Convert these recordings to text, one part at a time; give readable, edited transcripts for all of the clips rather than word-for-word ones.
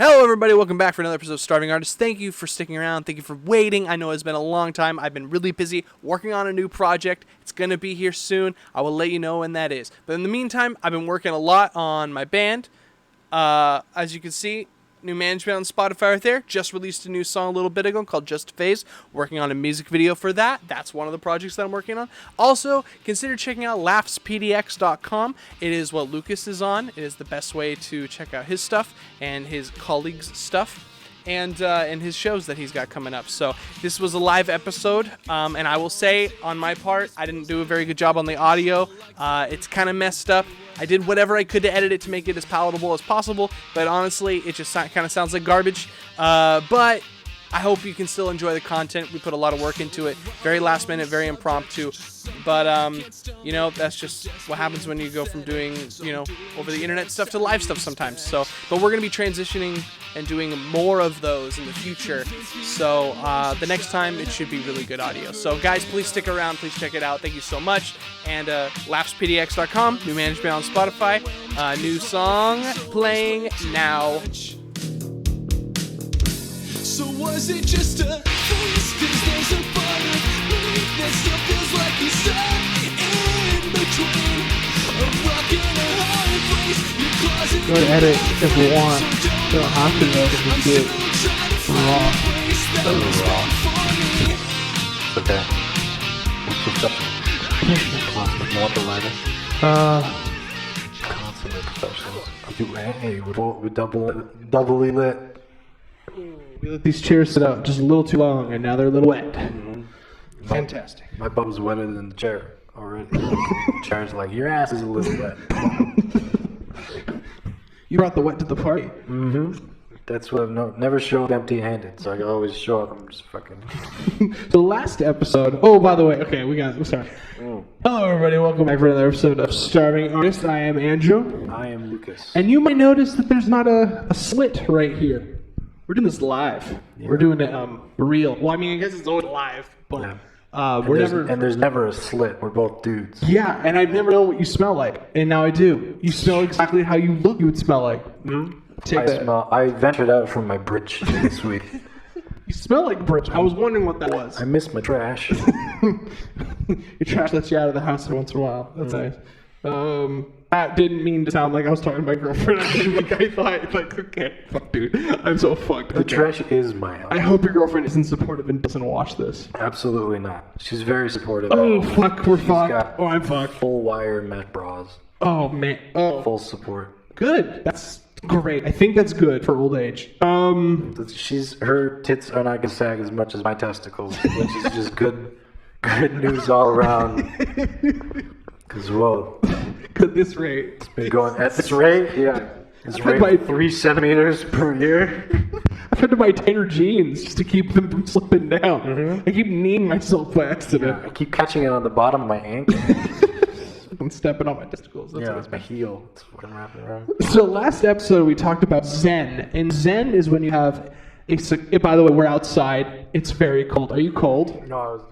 Hello everybody, welcome back for another episode of Starving Artist. Thank you for sticking around, thank you for waiting. I know it's been a long time. I've been really busy working on a new project. It's going to be here soon. I will let you know when that is. But in the meantime, I've been working a lot on my band. As you can see, new management on Spotify right there. Just released a new song a little bit ago called Just a Phase. Working on a music video for that. That's one of the projects that I'm working on. Also, consider checking out laughspdx.com. It is what Lucas is on. It is the best way to check out his stuff and his colleagues' stuff. And his shows that he's got coming up. So this was a live episode, and I will say, on my part, I didn't do a very good job on the audio. It's kind of messed up. I did whatever I could to edit it to make it as palatable as possible, but honestly, it just kind of sounds like garbage. But I hope you can still enjoy the content. We put a lot of work into it. Very last minute, very impromptu. But, that's just what happens when you go from doing, over the internet stuff to live stuff sometimes. So, but we're going to be transitioning and doing more of those in the future. So, the next time, it should be really good audio. So, guys, please stick around. Please check it out. Thank you so much. And laughspdx.com, new management on Spotify. New song playing now. So was it just a face? 'Cause there's a part of me that still feels like you're stuck in between a rock and a hard place. Your closet. Go ahead, edit if you want. You don't have to though, because it's good. Raw. Okay. What's up? Consummate water-liners. Consummate professionals. Hey, we're doubly lit. We let these chairs sit out just a little too long, and now they're a little wet. Mm-hmm. Fantastic. My bum's wetter than the chair already. The chair's like, your ass is a little wet. You brought the wet to the party. Mm-hmm. That's what I've never showed empty-handed, so I always show up. I'm just fucking. The last episode. Oh, by the way, okay, sorry. Hello, everybody. Welcome back for another episode of Starving Artist. I am Andrew. I am Lucas. And you might notice that there's not a slit right here. We're doing this live. Yeah. We're doing it real. Well, I mean, I guess it's always live, but there's never a slit. We're both dudes. Yeah, and I've never known what you smell like, and now I do. You smell exactly how you look. You would smell like. Mm-hmm. I ventured out from my bridge this week. You smell like bridge. I was wondering what that was. I miss my trash. Your trash lets you out of the house every once in a while. That's nice. That didn't mean to sound like I was talking to my girlfriend. I thought, okay, fuck, dude, I'm so fucked. The trash is my house. I hope your girlfriend isn't supportive and doesn't watch this. Absolutely not. She's very supportive. Oh, fuck, we're fucked. Oh, I'm fucked. Full wire mat bras. Oh, man. Oh. Full support. Good. That's great. I think that's good for old age. Her tits are not gonna sag as much as my testicles, which is just good news all around. Because, whoa. At this rate. It's been going at this rate? Yeah. It's rate by 3 centimeters per year. I've had to buy tighter jeans just to keep them from slipping down. Mm-hmm. I keep kneeing myself by accident. Yeah, I keep catching it on the bottom of my ankle. I'm stepping on my testicles. That's it's my heel. It's fucking wrapping around. So last episode we talked about Zen. And Zen is when you have by the way, we're outside. It's very cold. Are you cold? No, I was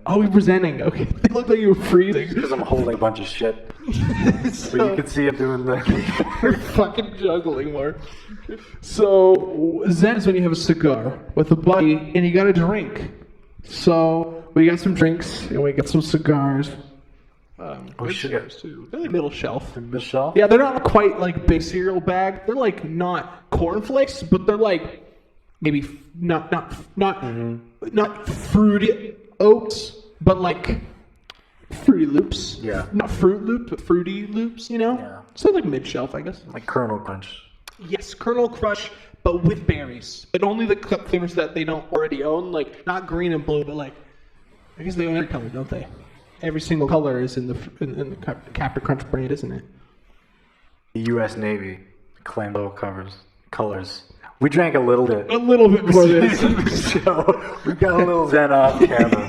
Oh, you're presenting. Okay. It looked like you were freezing. Because I'm holding a bunch of shit. But you can see I'm doing the... You're fucking juggling more. So, Zen is when you have a cigar with a buddy and you got a drink. So, we got some drinks and we got some cigars. Cigars too. They're like middle shelf. Middle shelf? Yeah, they're not quite like big cereal bag. They're like not cornflakes, but they're like maybe not fruity oats, but like Fruity Loops. Yeah. Not Fruit Loops, but Fruity Loops, Yeah. So like mid-shelf, I guess. Like Kernel Crunch. Yes, Kernel Crush, but with berries. But only the flavors that they don't already own, like not green and blue, but like, I guess they own every color, don't they? Every single color is in the Captain Crunch brand, isn't it? The U.S. Navy claimed all colors. We drank a little bit. A little bit before this. So we got a little Zen off camera.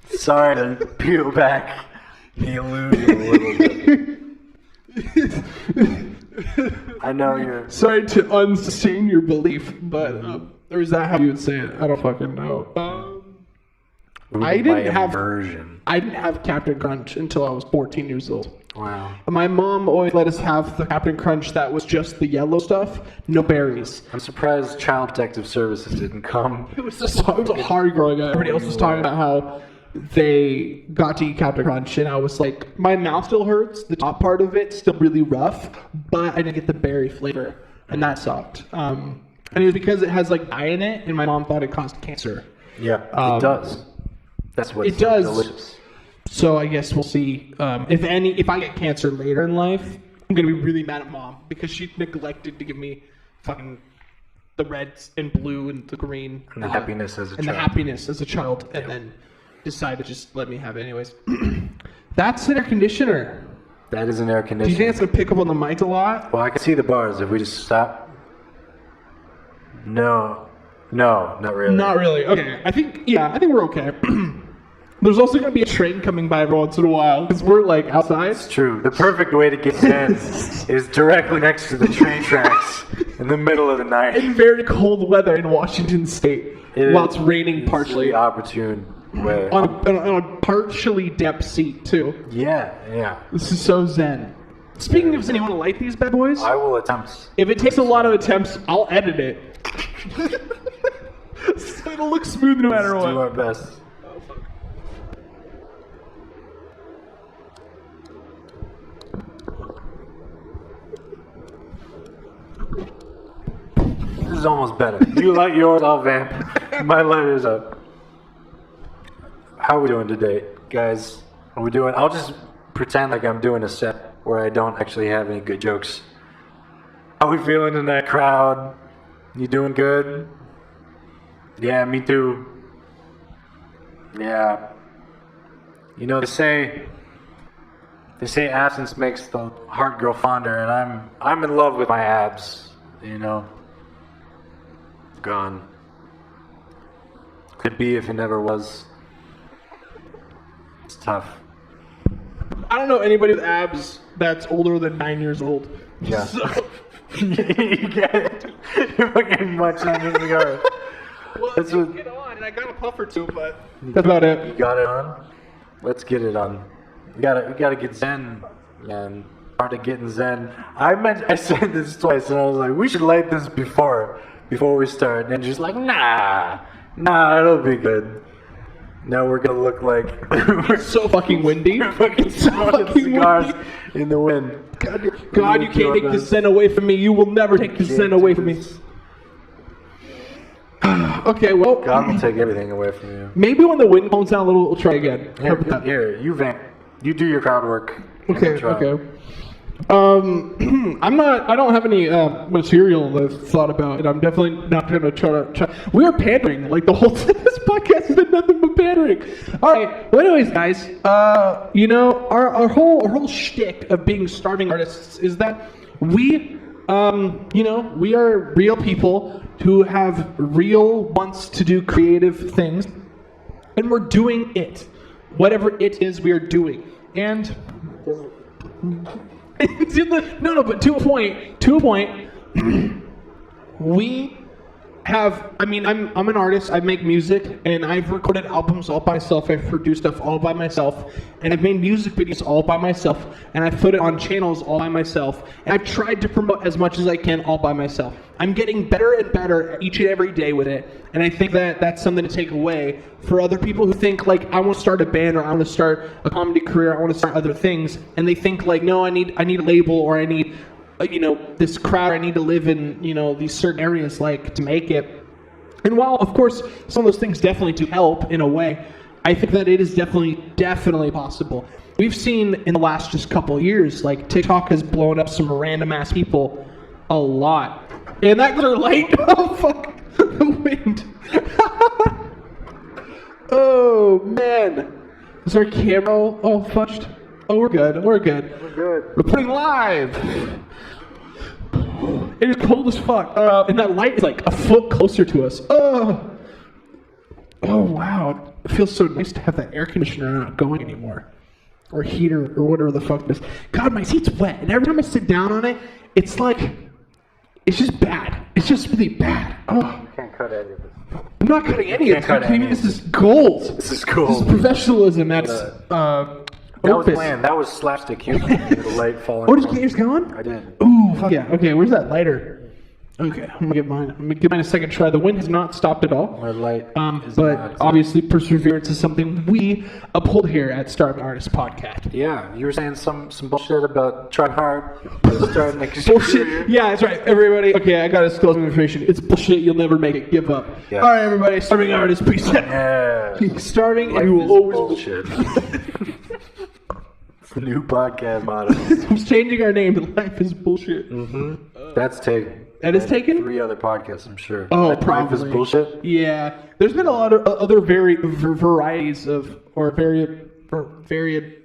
Sorry to peel back the illusion a little bit. I know you're... Sorry to unsustain your belief, but... or is that how you would say it? I don't fucking know. I didn't have Captain Crunch until I was 14 years old. Wow. My mom always let us have the Captain Crunch that was just the yellow stuff, no berries. I'm surprised Child Protective Services didn't come. It was hard growing up. Everybody else was talking about how they got to eat Captain Crunch, and I was like, my mouth still hurts. The top part of it's still really rough, but I didn't get the berry flavor, and that sucked. And it was because it has like dye in it, and my mom thought it caused cancer. Yeah, it does. That's what It does. delicious. So I guess we'll see. If I get cancer later in life, I'm gonna be really mad at mom because she neglected to give me fucking the red and blue and the green And the happiness as a and child. the happiness as a child, and then decide to just let me have it anyways. That's an air conditioner. That is an air Do you conditioner. think it's gonna pick up on the mic a lot? Well, I can see the bars if we just stop. No, not really. Not really. Okay. I think we're okay. There's also gonna be a train coming by every once in a while because we're like outside. It's true. The perfect way to get Zen is directly next to the train tracks in the middle of the night. In very cold weather in Washington State while it's raining partially. The opportune way. On a partially damp seat too. Yeah. This is so zen. Speaking of zen, you want to light these bad boys? I will attempt. If it takes a lot of attempts, I'll edit it. So it'll look smooth no matter Let's do what. our best. This is almost better. You light yours, I'll vamp. My lighter's up. How are we doing today, guys? Are we doing? I'll just pretend like I'm doing a set where I don't actually have any good jokes. How we feeling in that crowd? You doing good? Yeah, me too. Yeah. You know, they say absence makes the heart grow fonder, and I'm in love with my abs. You know, gone. Could be if it never was. It's tough. I don't know anybody with abs that's older than 9 years old. Yeah. So, You get it. You're fucking much on the cigar. well, That's you what- get on, and I got a puff or two, but that's about it. You got it on? Let's get it on. We gotta get zen, man. Part of getting zen. I said this twice, and I was like, we should light this before we start. And she's like, nah, it'll be good. Now we're gonna look like we're So fucking windy. fucking It's so smoking fucking cigars windy. in the wind. God, you can't take this zen away from me. You will never take this zen away from me. Okay, well, God will take everything away from you. maybe when the wind calms down a little, we'll try again. How about that? Here, you vamp. You do your crowd work. Okay, Try. okay. I don't have any material that I've thought about, and I'm definitely not going to try. We are pandering, like the whole this podcast has been nothing but pandering. All right. Well, anyways, guys, you know, our whole shtick of being starving artists is that we, you know, we are real people who have real wants to do creative things, and we're doing it, whatever it is we are doing, and. But to a point, we have. I mean, I'm an artist. I make music, and I've recorded albums all by myself. I've produced stuff all by myself, and I've made music videos all by myself, and I've put it on channels all by myself, and I've tried to promote as much as I can all by myself. I'm getting better and better each and every day with it, and I think that that's something to take away for other people who think like, I want to start a band, or I want to start a comedy career, I want to start other things, and they think like, no, I need a label, or I need you know, this crowd, I need to live in, you know, these certain areas like to make it. And while of course some of those things definitely do help in a way, I think that it is definitely possible. We've seen in the last just couple of years, like TikTok has blown up some random ass people a lot. And that glitter light, oh fuck, the wind. Oh man, is our camera all fudged? Oh, we're good. We're good. We're putting live. It is cold as fuck, and that light is like a foot closer to us. Oh wow! It feels so nice to have that air conditioner not going anymore, or heater, or whatever the fuck it is. God, my seat's wet, and every time I sit down on it, it's like, it's just bad. It's just really bad. Oh, You can't cut any of it. I'm not cutting any of can't cut this. any of This is gold. This is This is cool. professionalism. That's That was Opus. bland. That was slapstick humor. The light falling. Oh, did you get yours going? I did. Ooh, fuck yeah. Okay, where's that lighter? Okay, I'm gonna give mine a second try. The wind has not stopped at all. My light is But not. obviously, perseverance is something we uphold here at Starving Artist Podcast. Yeah, you were saying some bullshit about trying hard, starting next Bullshit. Yeah, that's right, everybody. Okay, I gotta disclose some information. It's bullshit. You'll never make it. Give up. Yeah. All right, everybody. Starving Artist, peace out. Yeah. Starving, and Life you is will always. bullshit. It's the new podcast motto. I'm changing our name to Life is Bullshit. That's taken. That is And taken? 3 other podcasts, I'm sure. Oh, Life probably. is bullshit. Yeah, there's been a lot of other varieties of, or varied.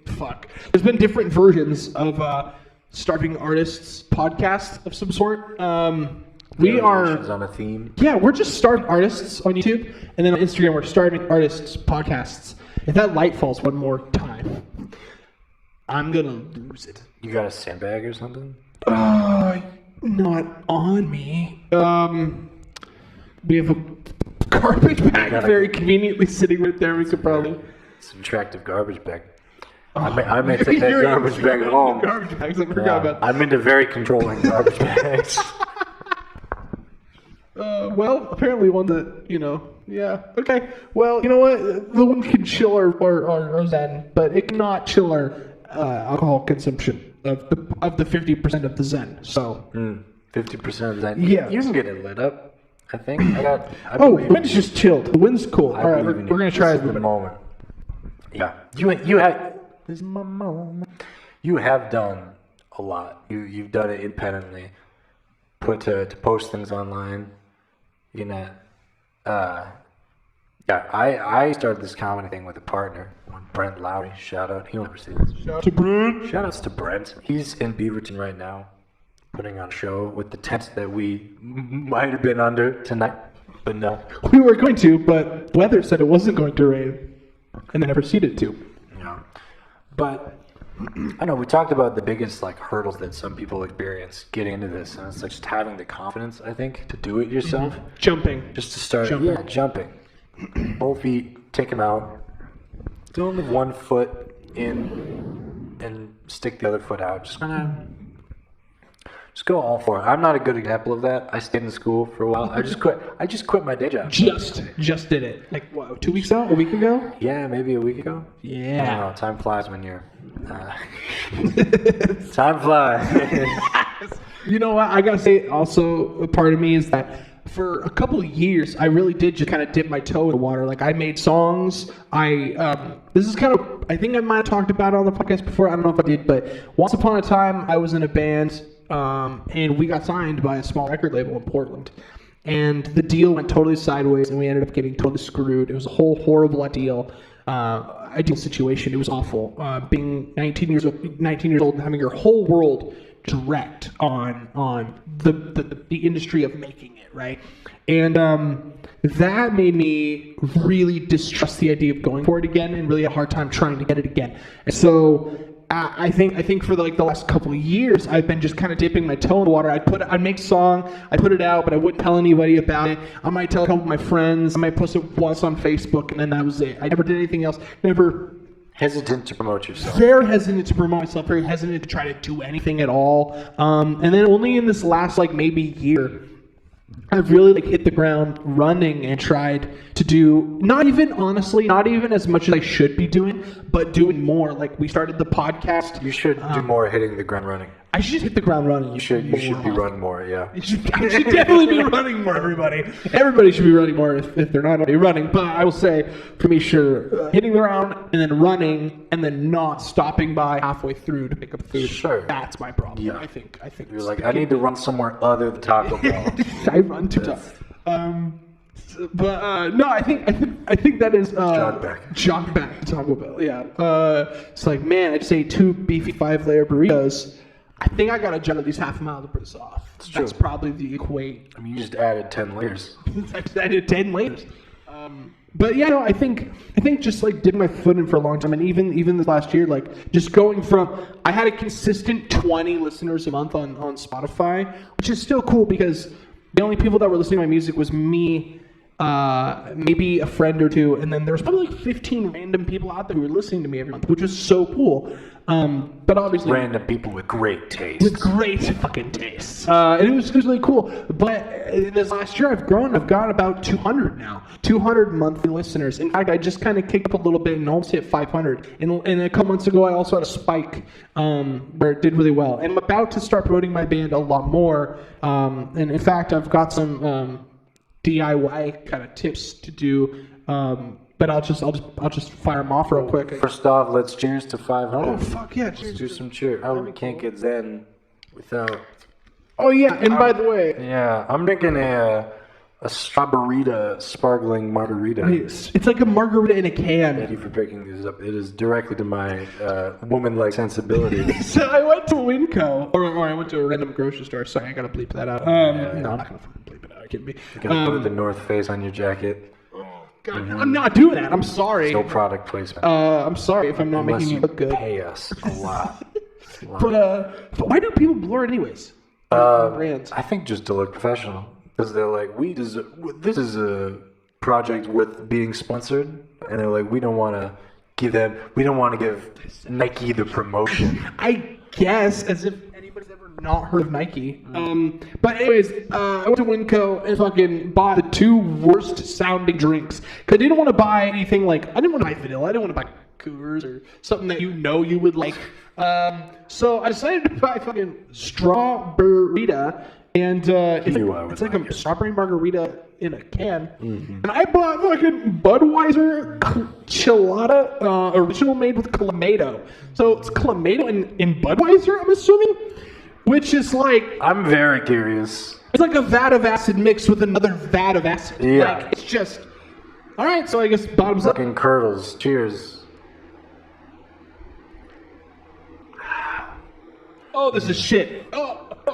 Fuck. There's been different versions of Starving Artists podcast of some sort. We are. Variations on a theme. Yeah, we're just Starving Artists on YouTube, and then on Instagram we're Starving Artists Podcasts. If that light falls one more time, I'm gonna lose it. You got a sandbag or something? Not on me. We have a garbage bag very conveniently sitting right there. We could probably. It's an attractive garbage bag. I may take that garbage bag home. Garbage bags. I forgot Yeah, about that. I'm into very controlling garbage bags. Well, apparently one that, yeah. Okay. Well, you know what? The one can chill our Zen, but it cannot chill our alcohol consumption of the 50% of the Zen. So. 50% of that. Yeah. You can get it lit up, I think. I Oh, believe the wind's just chilled. The wind's cool. I All right, believe in we're you. gonna try This it. is the moment. Yeah. You have. This is my moment. You have done a lot. You've done it independently. To post things online. Yeah, I started this comedy thing with a partner, Brent Lowry. Shout out. He'll never see this. To Brent. Shout outs to Brent. He's in Beaverton right now, putting on a show with the tent that we might have been under tonight, but no. We were going to, but weather said it wasn't going to rain, and then it proceeded to. Yeah. But I know we talked about the biggest hurdles that some people experience getting into this, and it's just having the confidence, I think, to do it yourself. Jumping. Just to start jumping. Both feet, take them out. Don't leave one foot in and stick the other foot out. Just go all for it. I'm not a good example of that. I stayed in school for a while. I just quit my day job. Just did it. Like, what, 2 weeks ago? A week ago? Yeah, maybe a week ago. I don't Yeah. know. Time flies when you're. Time flies. You know what? I gotta say, also, a part of me is that for a couple of years, I really did just kind of dip my toe in the water. Like, I made songs. This is kind of, I think I might have talked about it on the podcast before. I don't know if I did, but once upon a time, I was in a band, and we got signed by a small record label in Portland. And the deal went totally sideways, and we ended up getting totally screwed. It was a whole horrible ideal situation. It was awful. Being 19 years old and having your whole world just wrecked on the industry of making it, right? And that made me really distrust the idea of going for it again, and really a hard time trying to get it again. And so I think for the last couple of years, I've been just kind of dipping my toe in the water. I'd make a song, I'd put it out, but I wouldn't tell anybody about it. I might tell a couple of my friends, I might post it once on Facebook, and then that was it. I never did anything else. Never. Hesitant to promote yourself. Very hesitant to promote myself. Very hesitant to try to do anything at all. And then only in this last maybe year, I've really hit the ground running and tried to do not even as much as I should be doing, but doing more. Like, we started the podcast. You should do more hitting the ground running. I should hit the ground running. You should be running more, yeah. I should definitely be running more, everybody. Everybody should be running more if they're not already running. But I will say, for me, sure, hitting the ground and then running and then not stopping by halfway through to pick up food. Sure. That's my problem. Yeah. I think. You're like, I need to run somewhere other than Taco Bell. I run too tough. But no, I think that is jog back to Taco Bell. Yeah. It's like, man, I just ate 2 beefy 5-layer burritos. I think I gotta jog at least half a mile to put this off. That's probably the equate. I mean, you just added 10 layers. I did 10 layers. But yeah, no, I think just dipping my foot in for a long time, and even this last year, just going from, I had a consistent 20 listeners a month on Spotify, which is still cool because the only people that were listening to my music was me maybe a friend or two, and then there's probably like 15 random people out there who are listening to me every month, which is so cool. But obviously, Random people with great taste. with great fucking taste. And it was really cool. But in this last year, I've grown. I've got about 200 now. 200 monthly listeners. In fact, I just kind of kicked up a little bit and almost hit 500. And a couple months ago, I also had a spike where it did really well. And I'm about to start promoting my band a lot more. And in fact, I've got some DIY kind of tips to do. But I'll just fire them off real quick. First off, let's cheers to 500. Oh fuck yeah! Let's do some cheers. Oh, we can't get Zen without. Oh yeah, and by the way, Yeah, I'm drinking a strawberita sparkling margarita. it's like a margarita in a Thank can. you for picking these up. It is directly to my woman-like sensibilities. So I went to Winco, or I went to a random grocery store. Sorry, I gotta bleep that out. No, I'm not gonna fucking bleep it out. Are you kidding me? You're gonna put the North Face on your jacket. God, I'm not doing that. I'm sorry. No product placement. I'm sorry if I'm not Unless making you you look good. pay us a lot. But why do people blur it anyways? Brands. I think just to look professional. Because they're like, this is a project worth being sponsored. And they're like, we don't want to give Nike the promotion. I guess, as if anybody's ever not heard of Nike. But anyways, I went to Winco and fucking bought the two worst sounding drinks. Because I didn't want to buy anything like, I didn't want to buy vanilla, I didn't want to buy Coors or something that you know you would like. So I decided to buy fucking Strawberita. And it's like a strawberry margarita in a can. And I bought fucking Budweiser Chilada, original made with Clamato. So it's Clamato in Budweiser, I'm assuming? Which is like... I'm very curious. It's like a vat of acid mixed with another vat of acid. Yeah. Like, it's just... Alright, so I guess bottoms up. Fucking curdles. Cheers. Oh, this is shit.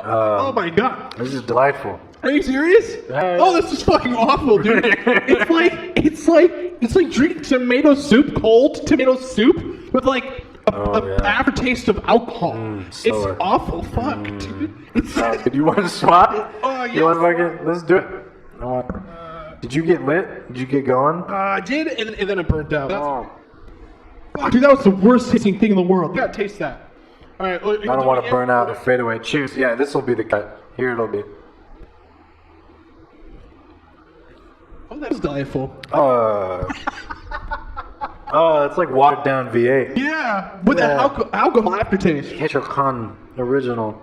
Oh my god. This is delightful. Are you serious? Oh, this is fucking awful, dude. it's like drinking tomato soup, cold tomato soup, with like a aftertaste of alcohol. It's awful. Fuck, dude. Do you want to swap? Oh, You want to fucking? Let's do it. Did you get lit? Did you get going? I did, and then it burnt out. Oh. Fuck, dude, that was the worst tasting thing in the world. You gotta taste that. All right. I don't want to burn out or fade away. Cheers. Yeah, this will be the cut. Here it'll be. Oh, that was delightful. It's like watered down V8. Yeah, with that alcohol aftertaste. Ketchup original.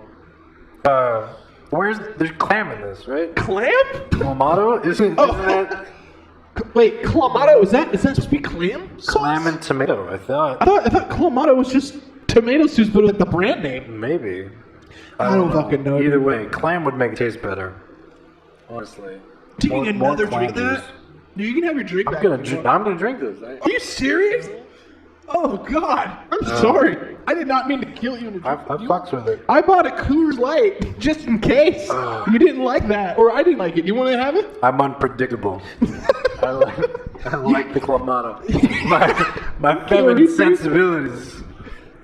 There's clam in this, right? Clam? Clamato? Isn't that Wait, Clamato, is that supposed to be clam sauce? clam and tomato? I I thought. thought Clamato was just tomato sauce, but like the brand name. Maybe. I don't fucking know. Either way, clam would make it taste better. Honestly. Taking another clam drink of that? juice. Dude, you can have your drink back. I'm gonna drink this. Are you serious? Oh God, I'm sorry. I did not mean to kill you. I fucks with it. I bought a Coors Light just in case you didn't like that, or I didn't like it. You want to have it? I'm unpredictable. I like the Clamato. My feminine sensibilities.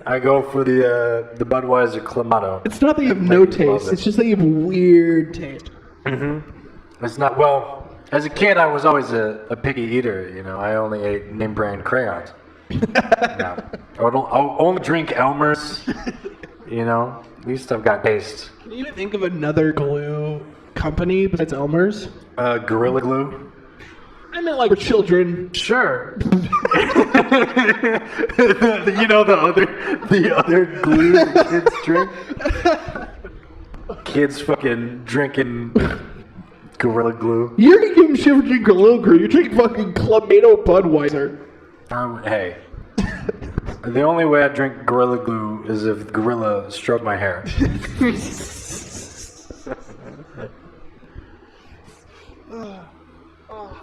I go for the Budweiser Clamato. It's not that you have no love taste. it. It's just that you have weird taste. It's not, well, as a kid I was always a picky eater, you know. I only ate name brand crayons. No. I'll only drink Elmer's, you know. At least I've got taste. Can you think of another glue company besides Elmer's? Gorilla Glue. I meant like for children. Sure. You know the other glue that kids drink? Kids fucking drinking Gorilla Glue. You're gonna give him shit for drinking Gorilla Glue. You're drinking fucking Clamato Budweiser. Hey. The only way I drink Gorilla Glue is if Gorilla stroked my hair.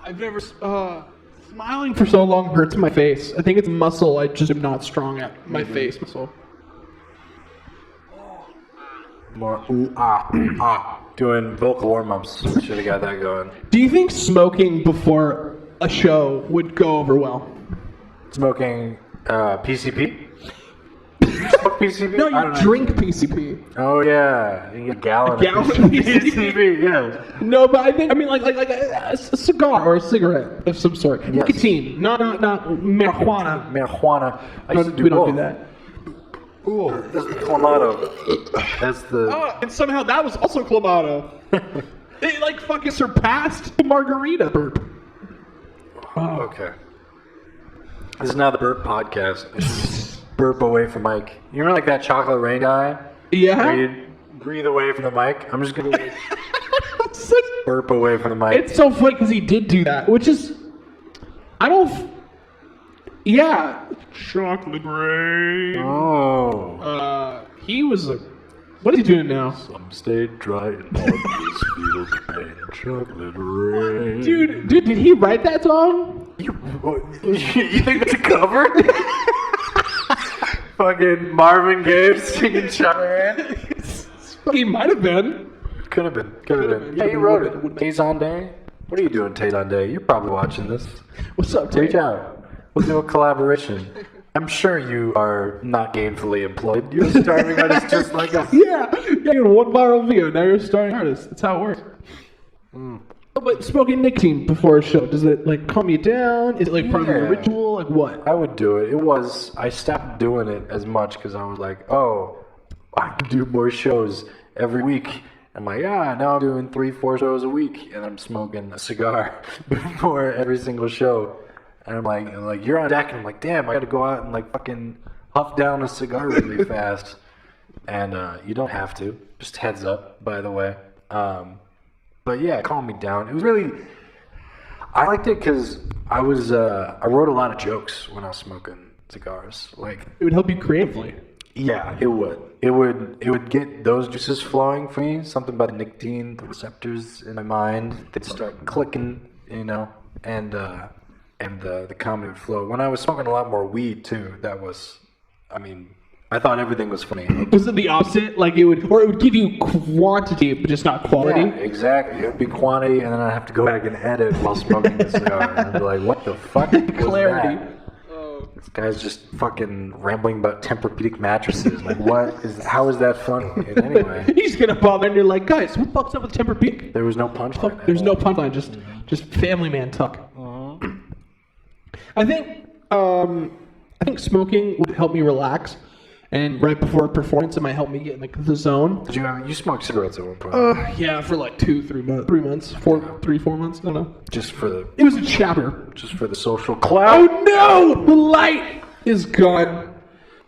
I've never. Smiling for so long hurts my face. I think it's muscle. I just am not strong at my face muscle. More doing vocal warm-ups. Should have got that going. Do you think smoking before a show would go over well? Smoking PCP? smoke PCP? No, I don't you know. drink PCP. Oh yeah, you get a gallon. gallon of of PCP. Yeah. No, but I mean like a cigar or a cigarette of some sort. Nicotine, not marijuana. Marijuana. I used to do We don't both. do that. Ooh, that's the Clamato. That's the. Oh, and somehow that was also Clamato. It like fucking surpassed the margarita burp. Oh. Okay. This is now the burp podcast. Burp away from Mike. You remember like that chocolate rain guy? Yeah. Where you breathe away from the mic? I'm just gonna burp away from the mic. It's so funny because he did do that, which is, I don't. Yeah. Chocolate rain. Oh. He was a. What is he doing now? Some stayed dry and others feel the pain. Chocolate rain. Dude, did he write that song? You think that's a cover? Fucking Marvin Gaye singing Chocolate Rain? He might have been. Could have been. Yeah, he wrote it. Tays on Day? What are you doing, Tays on Day? You're probably watching this. What's up, Reach Tate? out. We'll do a collaboration. I'm sure you are not gainfully employed. You're a starving artist just like us. Yeah, you had one viral video. Now you're a starring artist. That's how it works. But smoking nicotine before a show, does it like calm you down? Is it like part of your Yeah. ritual? Like what? I would do it. I stopped doing it as much because I was like, oh, I can do more shows every week. I'm like, yeah, now I'm doing 3-4 shows a week, and I'm smoking a cigar before every single show. And I'm like, you're on deck, and I'm like, damn, I got to go out and like fucking huff down a cigar really fast. And you don't have to. Just heads up, by the way. But yeah, calm me down. It was really, I liked it because I wrote a lot of jokes when I was smoking cigars. Like, It would help you creatively. yeah, it would. It would get those juices flowing for me. Something about the nicotine, the receptors in my mind, they'd start clicking, and the comedy would flow. When I was smoking a lot more weed too, I thought everything was funny. Was it the opposite? Like it would give you quantity, but just not quality. Yeah, exactly. It would be quantity, and then I'd have to go back and edit while smoking the cigar. And I'd be like, what the fuck was Clarity. that? This guy's just fucking rambling about Tempur-Pedic mattresses. Like, how is that funny? And anyway, You just get a bother and you're like, guys, what the fuck's up with Tempur-Pedic? there was no punchline. There's no punchline, just family man talk. I think smoking would help me relax, and right before a performance, it might help me get in like the zone. Did you smoked cigarettes at one point? Yeah, for like 3 months, 4 months. I don't know. Just for the It was a chapter. social clout. Oh no! The light is gone.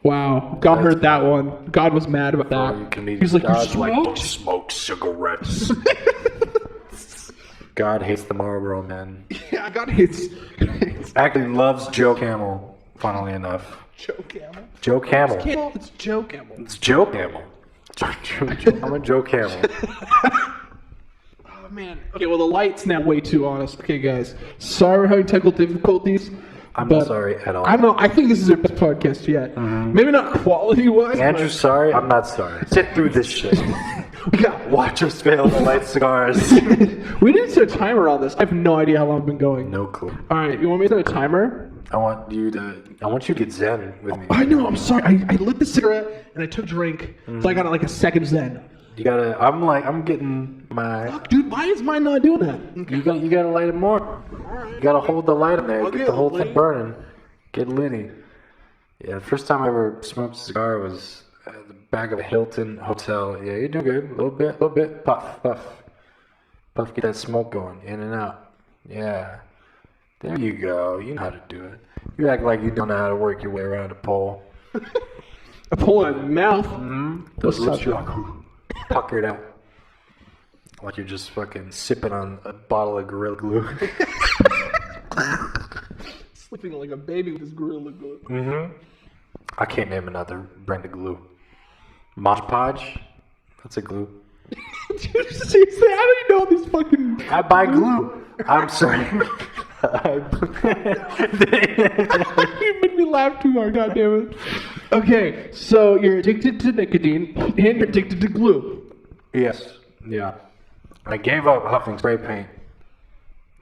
Wow, God heard that one. God was mad about that. He's like, you God's like, smoked? don't smoke cigarettes. God hates the Marlboro Man. Yeah, God hates Actually loves Joe Camel, funnily enough. Joe Camel. Joe Camel. Camel? It's Joe Camel. It's Joe Camel. I'm a Joe Camel. Oh man. Okay, well the light's now way too honest. Okay, guys, sorry we're having technical difficulties. I'm but not sorry at all. I don't know. I think this is our best podcast yet. Maybe not quality-wise. Andrew's sorry. I'm not sorry. Sit through this shit. We got. Watch us fail to light cigars. We didn't set a timer on this. I have no idea how long I've been going. No clue. All right, you want me to set a timer? I want you to get zen with me. I know. I'm sorry. I lit the cigarette and I took a drink, so I got like a second zen. You gotta. I'm getting my. Fuck, dude. Why is mine not doing that? You gotta light it more. You gotta hold the light in there. Okay, Get the whole thing light. burning. Get litty. Yeah, the first time I ever smoked a cigar was at the back of a Hilton hotel. Yeah, you're doing good. A little bit. Puff. Get that smoke going in and out. Yeah. There you go. You know how to do it. You act like you don't know how to work your way around a pole. A pull in my mouth. Those What's lips up? are like puckered out. Like you're just fucking sipping on a bottle of Gorilla Glue. Sleeping like a baby with his Gorilla Glue. I can't name another brand of glue. Mod Podge? That's a glue. Dude, seriously, how do you know these fucking... I buy glue. I'm sorry. You made me laugh too hard, goddammit. Okay, so you're addicted to nicotine and you're addicted to glue. Yes. Yeah. I gave up huffing spray paint.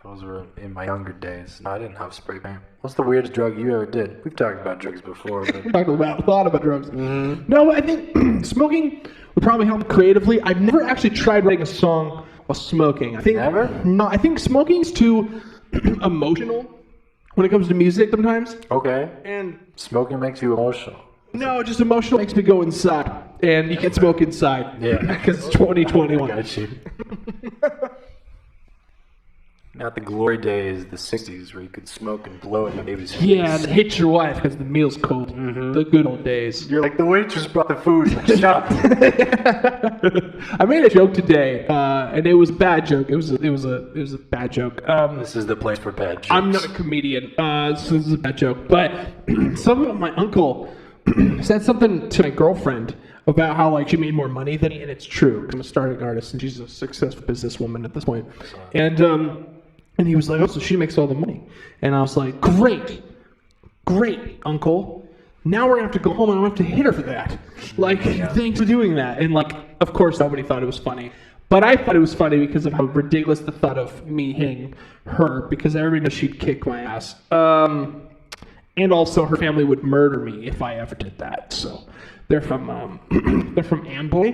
Those were in my younger days. No, I didn't have spray paint. What's the weirdest drug you ever did? We've talked about drugs before. But... We talked about a lot about drugs. No, I think smoking would probably help creatively. I've never actually tried writing a song while smoking. I think Never? No, I think smoking's too emotional when it comes to music sometimes. Okay. And Smoking makes you emotional. no, just emotional makes me go inside, and you can't smoke inside. Yeah. Because it's 2021. Got you. Not the glory days, the 60s, where you could smoke and blow in the baby's face. Yeah, and hit your wife because the meal's cold. The good old days. You're like, the waitress brought the food. Shut up. I made a joke today, and it was a bad joke. It was a bad joke. This is the place for bad jokes. I'm not a comedian, so this is a bad joke. But my uncle said something to my girlfriend about how like she made more money than me, and it's true. I'm a starving artist, and she's a successful businesswoman at this point. And he was like, "Oh, so she makes all the money," and I was like, "Great, uncle. Now we're gonna have to go home, and I'm gonna have to hit her for that. Like, thanks for doing that." And like, of course, nobody thought it was funny. But I thought it was funny because of how ridiculous the thought of me hitting her, because everybody knows she'd kick my ass. And also her family would murder me if I ever did that. So they're from Amboy.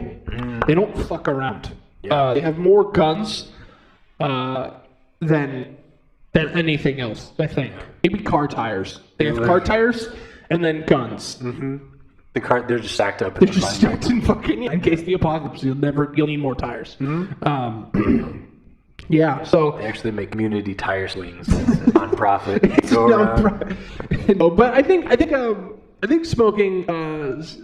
They don't fuck around. They have more guns than anything else, I think. Maybe car tires. They have car tires and then guns. They're just stacked up. They're just stacked in fucking, in case the apocalypse, you'll need more tires. Yeah, so They actually make community tire swings, non-profit. Go around. no, but I think smoking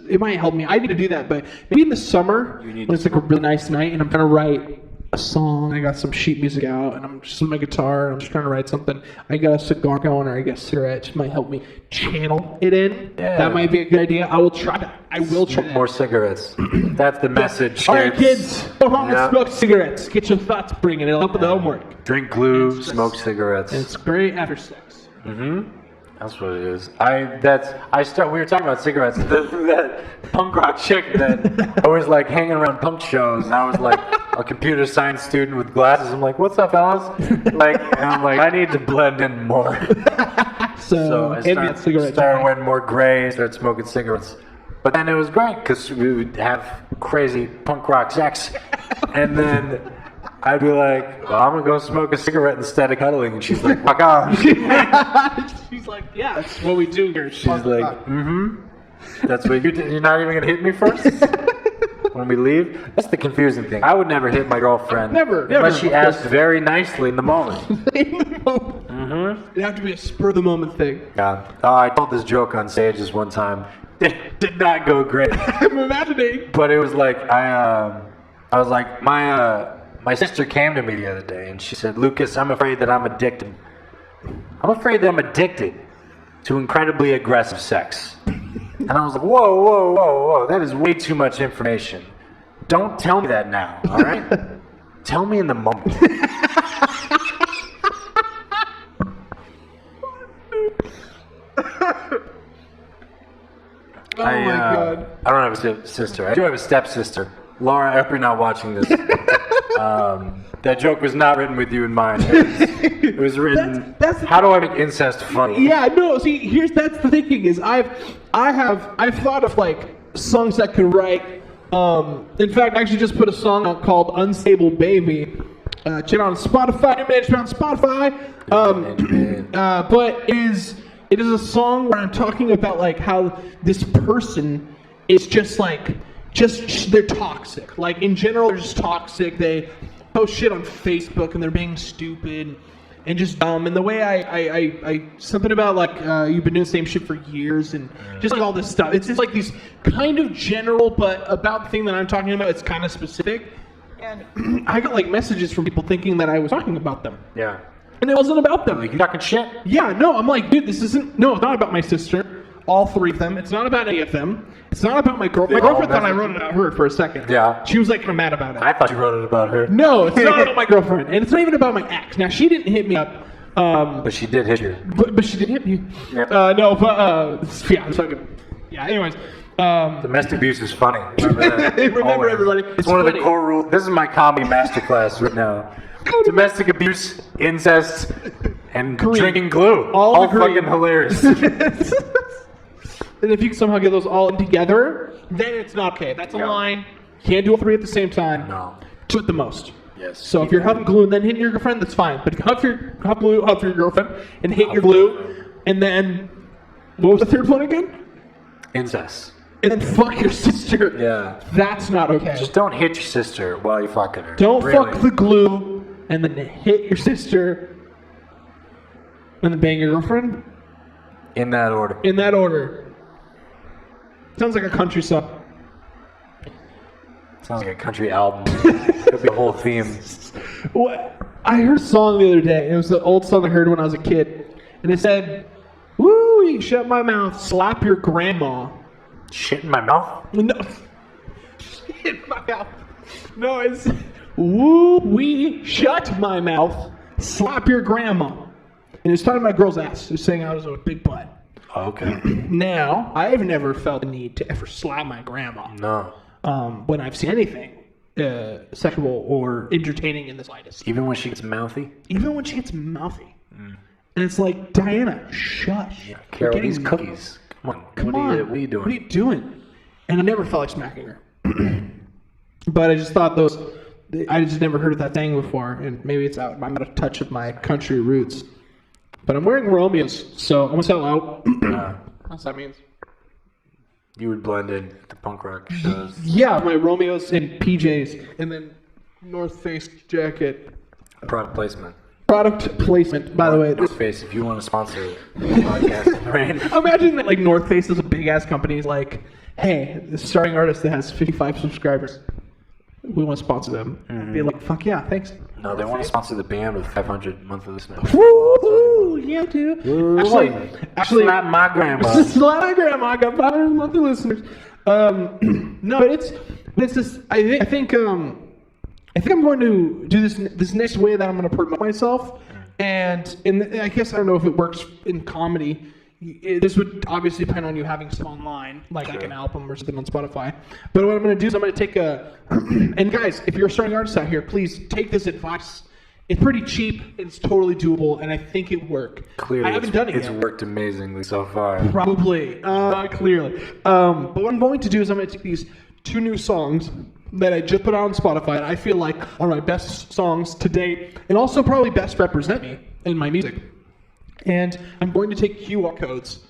it might help me. I need to do that, but maybe in the summer when it's like a really nice night and I'm trying to write a song. I got some sheet music out and I'm just on my guitar and I'm just trying to write something. I got a cigar going or I guess cigarette just might help me channel it in. Yeah. That might be a good idea. I will try that. I will try. More cigarettes. That's the message. All right, kids, go home Yeah. and smoke cigarettes. Get your thoughts bringing. It'll help with the homework. Drink glue, smoke cigarettes. And it's great after sex. That's what it is. We were talking about cigarettes. That punk rock chick that I was like hanging around punk shows, and I was like a computer science student with glasses. I'm like, "What's up, fellas?" And I'm like, I need to blend in more. So I started wearing more gray, started smoking cigarettes. But then it was great because we would have crazy punk rock sex, and then I'd be like, "Well, I'm gonna go smoke a cigarette instead of cuddling," and she's like, "Fuck off." She's like, "Yeah, that's what we do here." She's like, "That's what you did. You're not even gonna hit me first when we leave." That's the confusing thing. I would never hit my girlfriend. Never. Unless she asked very nicely in the moment. It'd have to be a spur of the moment thing. Yeah. I told this joke on stage this one time. It did not go great. I'm imagining. But it was like I was like my sister came to me the other day and she said, "Lucas, I'm afraid that I'm addicted. I'm afraid that I'm addicted to incredibly aggressive sex." And I was like, whoa, that is way too much information. Don't tell me that now, all right? Tell me in the moment. Oh my god. I don't have a sister. I do have a stepsister. Laura, I hope you're not watching this. That joke was not written with you in mind. It was written. How do I make incest funny? Yeah, no. See, that's the thinking is I've thought of like songs I could write. In fact, I actually just put a song out called "Unstable Baby." Check it out on Spotify. New management on Spotify. But it is a song where I'm talking about like how this person is just they're toxic. Like in general, they're just toxic. They post shit on Facebook and they're being stupid and just dumb. And the way I something about like you've been doing the same shit for years and just like all this stuff. It's just like these kind of general, but about the thing that I'm talking about, it's kind of specific. And I got like messages from people thinking that I was talking about them. Yeah. And it wasn't about them. Like, you talking shit? Yeah, no, I'm like, dude, it's not about my sister. All three of them. It's not about any of them. It's not about my girlfriend. My girlfriend thought I wrote it about her for a second. Yeah. She was like kind of mad about it. I thought you wrote it about her. No, it's not about my girlfriend. And it's not even about my ex. Now, she didn't hit me up. But she did hit you. But she did hit me. Yep. No, but, yeah, it's fucking, yeah, anyways. Domestic abuse is funny. Remember that. Remember, Always. everybody. It's one of the core rules. This is my comedy masterclass right now. Domestic abuse, incest, and drinking glue. All agree. fucking hilarious. And if you can somehow get those all together, then it's not okay. That's a line. Can't do all three at the same time. No. Two at the most. Yes. So if you're huffing glue and then hitting your girlfriend, that's fine. But huff your girlfriend and hit your glue, and then what was the third one again? Incest. And then fuck your sister. Yeah. That's not okay. Just don't hit your sister while you're fucking her. Don't Really. fuck the glue and then hit your sister and then bang your girlfriend. In that order. In that order. Sounds like a country song. Sounds like a country album. Could be a whole theme. What? I heard a song the other day. It was the old song I heard when I was a kid. And it said, "Woo, you shut my mouth, slap your grandma." Shit in my mouth? No. Shit in my mouth. No, it's, "Woo, we shut my mouth, slap your grandma." And it's talking about a girl's ass. It was saying I was a big butt. Okay. Now, I've never felt the need to ever slap my grandma. No. When I've seen anything sexual or entertaining in the slightest. Even when she gets mouthy? Even when she gets mouthy. And it's like, Diana, shush. Yeah, Carol, You're these getting- cookies. Come on. Come what on. Are you doing? What are you doing? And I never felt like smacking her. But I just thought I just never heard of that thing before. And maybe I'm out of touch of my country roots. But I'm wearing Romeos, so I'm going to sell out. What's that means? You would blend in the punk rock shows. Yeah, my Romeos and PJs. And then North Face jacket. Product placement. Product placement, by the way. North Face, if you want to sponsor the podcast, right? Imagine that like North Face is a big ass company. It's like, hey, this starting artist that has 55 subscribers, we want to sponsor them. I'd be like, fuck yeah, thanks. No, they want to sponsor the band with 500 monthly listeners. Woo! Yeah, dude. Actually, not my grandma. It's not my grandma. I got 500 monthly listeners. No, it's just. I think I'm going to do this next way that I'm going to promote myself, and I guess I don't know if it works in comedy. This would obviously depend on you having stuff online, like an album or something on Spotify. But what I'm going to do is I'm going to take and guys, if you're a starting artist out here, please take this advice. It's pretty cheap, it's totally doable, and I think it worked. Clearly, I haven't done it it's yet. worked amazingly so far. Probably, clearly. But what I'm going to do is I'm going to take these 2 new songs that I just put out on Spotify that I feel like are my best songs to date, and also probably best represent me in my music. And I'm going to take QR codes,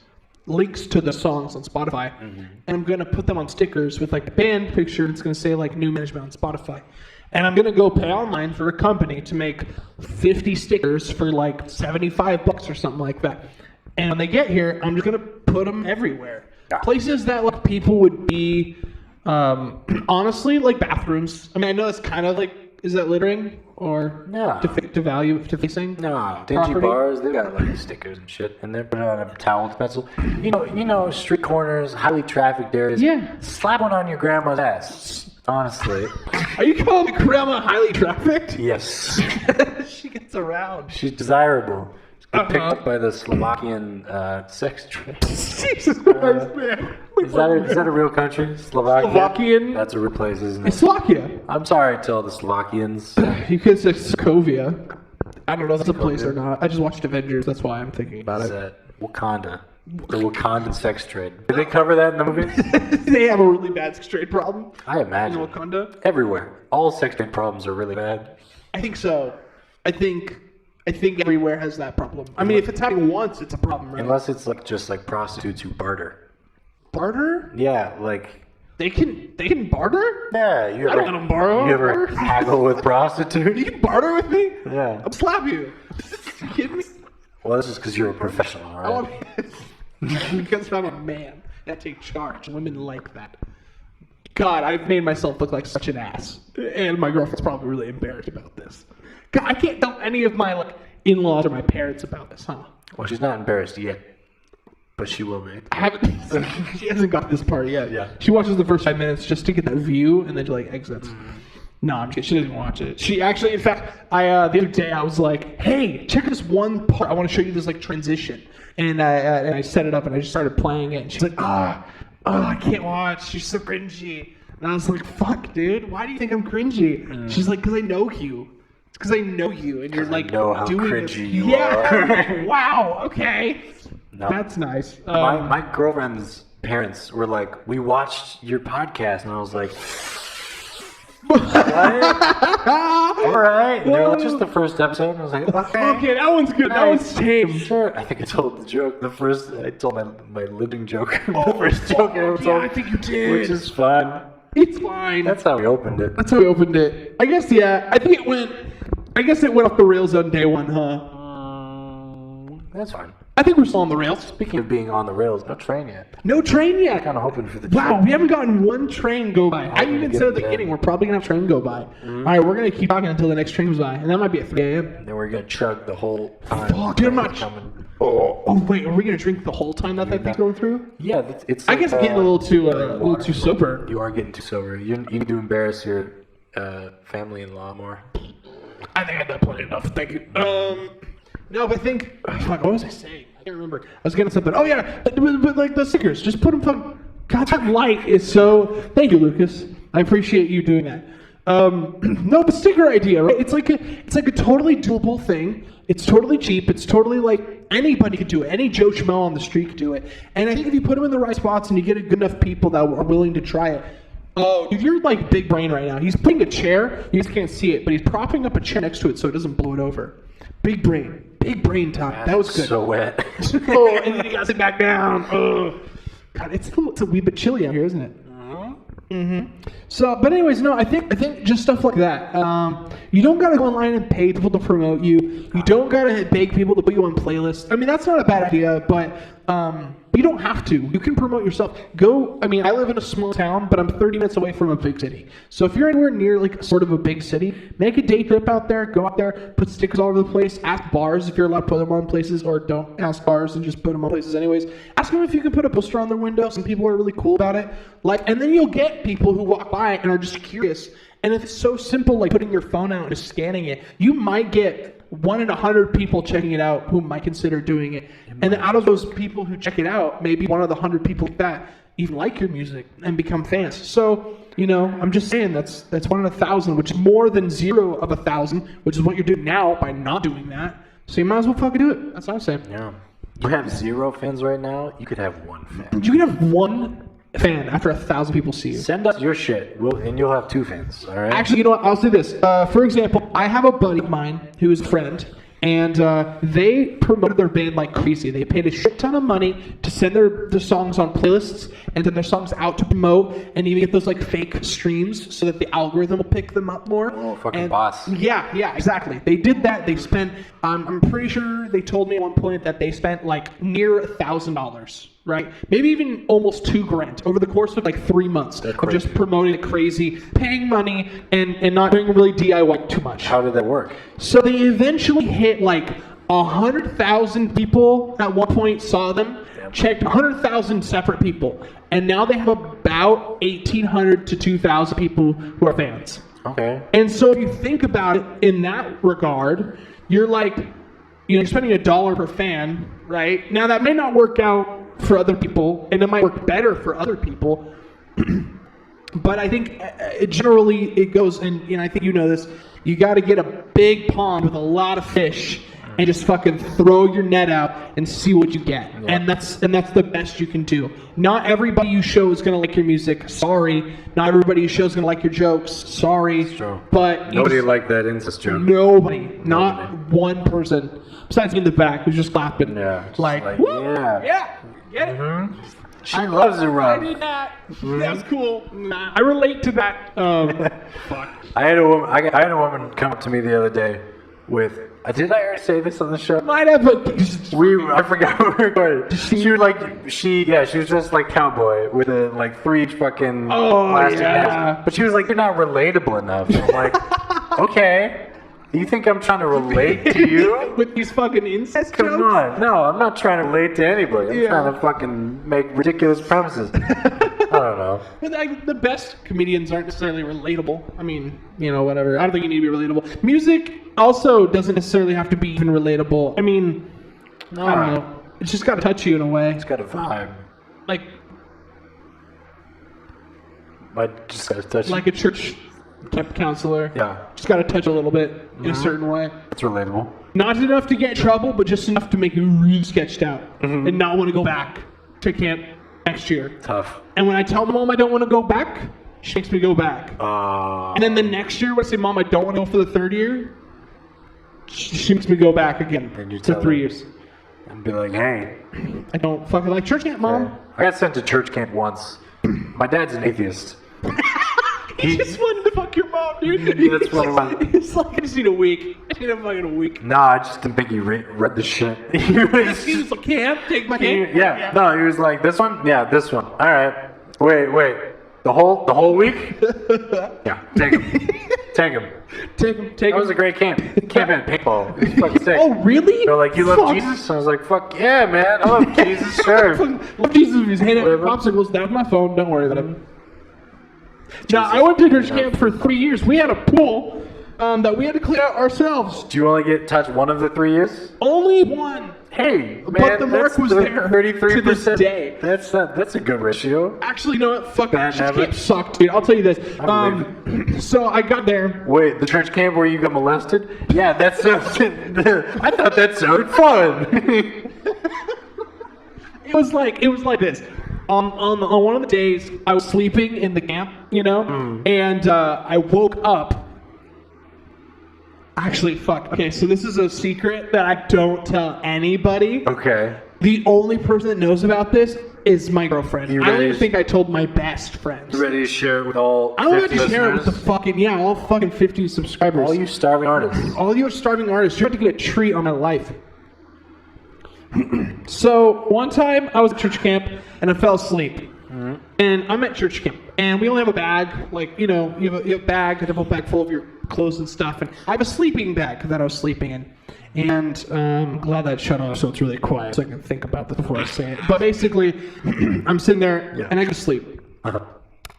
links to the songs on Spotify, and I'm going to put them on stickers with like a band picture, and it's going to say like new management on Spotify. And I'm going to go pay online for a company to make 50 stickers for like $75 or something like that. And when they get here, I'm just going to put them everywhere. Places that like people would be, honestly, like bathrooms. I mean, I know it's kind of like, is that littering or defacing? No, dingy property? bars, they got like stickers and shit, and they're putting on a towel pencil. You know, street corners, highly trafficked areas. Yeah. Slap one on your grandma's ass. Honestly. Are you calling grandma highly trafficked? Yes. She gets around. She's desirable. She's picked up by the Slovakian sex trade. Jesus Christ, man. Is that a real country? Slovakian? That's a real place, isn't it? It's Slovakia. I'm sorry to all the Slovakians. You could say Sokovia. I don't know if that's a place or not. I just watched Avengers. That's why I'm thinking about Is it. that Wakanda? The Wakandan sex trade. Did they cover that in the movies? They have a really bad sex trade problem I in imagine. Wakanda. Everywhere. All sex trade problems are really bad. I think so. I think everywhere has that problem. I mean, if it's happening once, it's a problem, right? Unless it's like just like prostitutes who barter. Barter? Yeah, like They can barter? yeah. You I ever don't let them borrow. you ever haggle with prostitutes? You can barter with me? Yeah. I'll slap you. You kidding me? Well, this is because you're a professional, I want right? because I'm a man. I take charge. Women like that. God, I've made myself look like such an ass, and my girlfriend's probably really embarrassed about this. God, I can't tell any of my like in-laws or my parents about this, huh? Well, she's not embarrassed yet, but she will be. I haven't. She hasn't got this part yet. Yeah. She watches the first 5 minutes just to get that view, and then she like exits. No, I'm kidding. She doesn't watch it. She actually, in fact, the other day I was like, "Hey, check this one part. I want to show you this like transition." And I set it up and I just started playing it. And she's like, oh, I can't watch. She's so cringy. And I was like, fuck, dude. Why do you think I'm cringy? She's like, because I know you. It's because I know you, and you're like know how doing cringy this. you are. Wow. Okay. No. That's nice. My girlfriend's parents were like, we watched your podcast, and I was like, what? All right. And they were like, just the first episode. And I was like, Okay, that one's good. That one's tame. Sure. I think I told the joke. I told my living joke. The first joke I ever told. I think you did. Which is fun. It's fine. That's how we opened it. That's how we opened it. I guess, yeah. I guess it went off the rails on day one, huh? That's fine. I think we're still on the rails. Speaking of being on the rails, no train yet. No train yet. Kind of hoping for the Wow, train. we haven't gotten one train go by. I even said at the beginning, we're probably going to have train go by. All right, we're going to keep talking until the next train goes by. And that might be at 3 a.m. Then we're going to chug the whole time. Fuck, dude, I'm not... coming. Oh, wait, are we going to drink the whole time that thing's going through? Yeah, it's I guess I'm getting a little too sober. You are getting too sober. You need to embarrass your family-in-law more. I think I've done plenty enough. Thank you. No, but I think... Fuck, what was I saying? I can't remember. I was getting something. Oh, yeah, but like the stickers. Just put them fucking... God, that light is so... Thank you, Lucas. I appreciate you doing that. No, but sticker idea, right? It's like a totally doable thing. It's totally cheap. It's totally like anybody could do it. Any Joe Schmo on the street could do it. And I think if you put them in the right spots and you get a good enough people that are willing to try it. Oh, dude, you're like big brain right now. He's putting a chair. You just can't see it, but he's propping up a chair next to it so it doesn't blow it over. Big brain. Big brain time. That was good. So wet. Oh, and then he got it back down. Oh. God, it's a wee bit chilly out here, isn't it? So, but anyways, no, I think just stuff like that. You don't gotta go online and pay people to promote you. You don't gotta beg people to put you on playlists. I mean, that's not a bad idea, but you don't have to. You can promote yourself. I live in a small town, but I'm 30 minutes away from a big city. So if you're anywhere near like sort of a big city, make a day trip out there, go out there, put stickers all over the place, ask bars if you're allowed to put them on places, or don't ask bars and just put them on places anyways. Ask them if you can put a poster on their window. Some people are really cool about it. And then you'll get people who walk by and are just curious. And if it's so simple, like putting your phone out and just scanning it, you might get 1 in 100 people checking it out who might consider doing it. And then out of those people who check it out, maybe 1 of the 100 people that even like your music and become fans. So, I'm just saying that's 1 in 1,000, which is more than 0 of 1,000, which is what you're doing now by not doing that. So you might as well fucking do it. That's what I'm saying. Yeah. You have 0 fans right now. You could have 1 fan. You can have 1 fan after 1,000 people see you. Send us your shit, and you'll have 2 fans. All right. Actually, you know what? I'll say this. For example, I have a buddy of mine who is a friend, and they promoted their band like crazy. They paid a shit ton of money to send their songs on playlists and send their songs out to promote, and even get those like fake streams so that the algorithm will pick them up more. Oh, fucking boss. Yeah, exactly. They did that. They spent. I'm pretty sure they told me at one point that they spent like near $1,000. Right? Maybe even almost $2,000 over the course of like 3 months of just promoting it crazy, paying money, and not doing really DIY too much. How did that work? So they eventually hit like 100,000 people at one point saw them, checked 100,000 separate people, and now they have about 1,800 to 2,000 people who are fans. Okay. And so if you think about it in that regard, you're like, you're spending $1 per fan, right? Now that may not work out for other people, and it might work better for other people. But I think generally it goes, and I think you know this, you got to get a big pond with a lot of fish and just fucking throw your net out and see what you get. Yeah. And that's the best you can do. Not everybody you show is going to like your music. Sorry. Not everybody you show is going to like your jokes. Sorry. That's true. But nobody liked that incest joke. Nobody. Not one person. Besides me in the back who's just clapping. Yeah. Like woo, yeah. Get it? Mm-hmm. She loves it, Rob. I did that. That was cool. Nah, I relate to that. Fuck. I had a woman come up to me the other day with. Did I already say this on the show? Might have, but I forgot we recorded. She was just like cowboy with a like 3-inch fucking plastic mask. But she was like, "You're not relatable enough." I'm like, okay. You think I'm trying to relate to you? With these fucking incest Come jokes? on. No, I'm not trying to relate to anybody. I'm trying to fucking make ridiculous premises. I don't know. But the best comedians aren't necessarily relatable. I mean, whatever. I don't think you need to be relatable. Music also doesn't necessarily have to be even relatable. I mean, I don't know. It's just got to touch you in a way. It's got a vibe. Like, I just gotta touch like a church camp counselor. Yeah. Just gotta touch a little bit in a certain way. It's relatable. Not enough to get in trouble, but just enough to make you really sketched out and not want to go back to camp next year. Tough. And when I tell Mom I don't want to go back, she makes me go back. And then the next year, when I say, Mom, I don't want to go for the third year, she makes me go back again And you for tell 3 her. years. And be like, hey. I don't fucking like church camp, Mom. I got sent to church camp once. My dad's an atheist. He just wanted to fuck your mom, dude. That's what I want. It's like, I just need a week. I need a fucking week. Nah, I just didn't think he read the shit. He was like, camp, take my hand. Yeah, no, he was like, this one? Yeah, this one. All right. Wait. The whole week? Yeah, take him. Take him. Take That was a great camp. Camp had paintball. It was fucking sick. Oh, really? They're like, you love Jesus? I was like, fuck yeah, man. I love Jesus, sure. Love Jesus, he's handing out popsicles. That's my phone. Don't worry about him. Now, I went to church camp for 3 years. We had a pool that we had to clean out ourselves. Do you only get touched one of the 3 years? Only one. Hey, man, But the mark was there 33%. to this day. That's a good ratio. Actually, you know what? Fuck Bad that. Church habit. camp sucked, dude. I'll tell you this. believe So I got there. Wait, the church camp where you got molested? Yeah, that sounds. I thought that sounded fun. It was like this. On one of the days, I was sleeping in the camp, and I woke up. Actually, fuck. Okay, so this is a secret that I don't tell anybody. Okay. The only person that knows about this is my girlfriend. You I don't ready even to- think I told my best friends. You ready to share it with all? I don't have 50 to share it with the listeners? fucking all fucking 50 subscribers. All you starving artists. All you starving artists, you're about to get a treat on my life. So one time I was at church camp and I fell asleep. And I'm at church camp and we only have a bag, you have a bag, a double bag full of your clothes and stuff. And I have a sleeping bag that I was sleeping in. And I'm glad that shut off so it's really quiet so I can think about this before I say it. But basically, I'm sitting there and I go to sleep.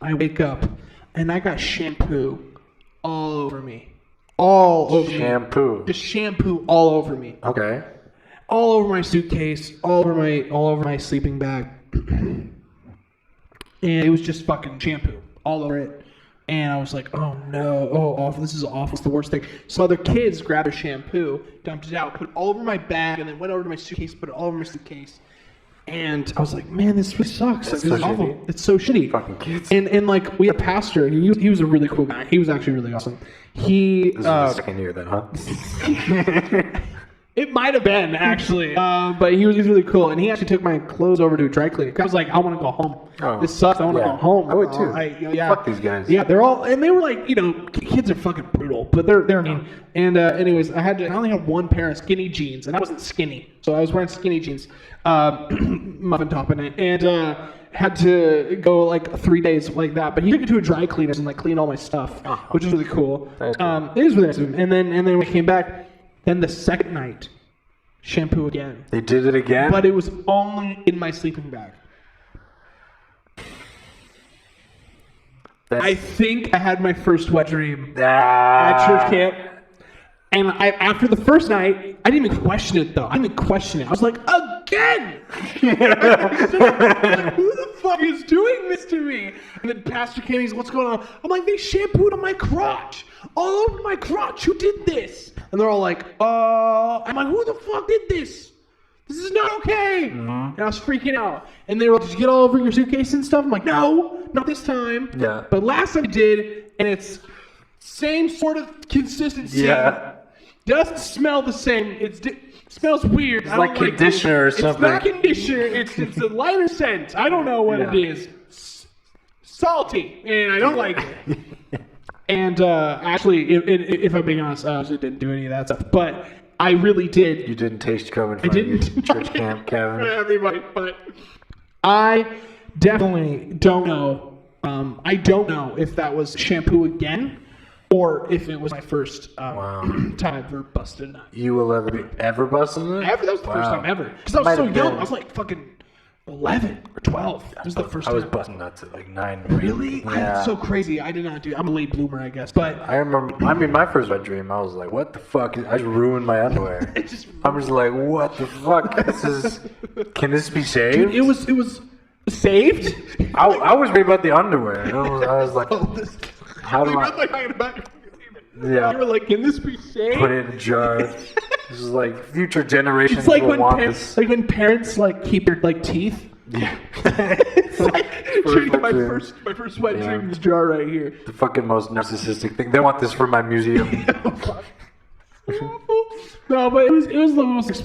I wake up and I got shampoo all over me. All over me. Shampoo. Just shampoo all over me. Okay. All over my suitcase, all over my sleeping bag. And it was just fucking shampoo all over it. And I was like, oh no, oh awful, this is awful, it's the worst thing. So other kids grabbed a shampoo, dumped it out, put it all over my bag, and then went over to my suitcase, put it all over my suitcase. And I was like, man, this really sucks. This so is awful. shitty. It's so shitty. Fucking kids. And like, we had a pastor, and he was a really cool guy. He was actually really awesome. This is the second year then, huh? It might have been, actually. But he was really cool. And he actually took my clothes over to a dry cleaner. I was like, I want to go home. Oh. This sucks. I want to Yeah. go home. I would too. Fuck these guys. Yeah, they're all, and they were like, kids are fucking brutal, but they're mean. And anyways, I only had one pair of skinny jeans, and I wasn't skinny. So I was wearing skinny jeans, muffin top in it. And had to go like 3 days like that. But he took it to a dry cleaners and like cleaned all my stuff, which was really cool. That's cool. It is really nice of him. And then when we came back, then the second night, shampoo again. They did it again? But it was only in my sleeping bag. I think I had my first wet dream at church camp. And after the first night, I didn't even question it though. I didn't even question it. I was like, again! Who the fuck is doing this to me? And then Pastor Kenny's, what's going on? I'm like, they shampooed on my crotch. All over my crotch. Who did this? And they're all like, I'm like, who the fuck did this? This is not okay. And I was freaking out. And they were like, did you get all over your suitcase and stuff? I'm like, no, not this time. Yeah. But last time I did, and it's same sort of consistency. Yeah. Doesn't smell the same. It smells weird. It's like conditioner or something. It's not conditioner. It's a lighter scent. I don't know what it is. Salty, and I don't like it. And actually, if I'm being honest, I actually didn't do any of that stuff. But I really did. You didn't taste coming I from didn't. church camp, Kevin. Everybody, but I definitely don't know. I don't know if that was shampoo again, or if it was my first time ever busted a nut. You will ever bust in it? Ever? That was the first time ever. Because I was Might so have young. been. I was like fucking 11 or 12. That was the first I was time. busting nuts at like 9. Really? Yeah. That's so crazy. I did not do. I'm a late bloomer, I guess. But I remember, my first wet dream, I was like, what the fuck? I just ruined my underwear. it just, I'm just like, what the fuck? Can this be saved? dude, it was Saved? I was reading about the underwear. And I was like, how do You I? were like, hanging back. Yeah. You were like, can this be saved? Put it in a jar. This is like future generations It's like will when want parents, this. like when parents like keep their like teeth. Yeah. It's like First my dream. first wet Yeah. dream in this jar right here. The fucking most narcissistic thing. They want this for my museum. No, but it was the most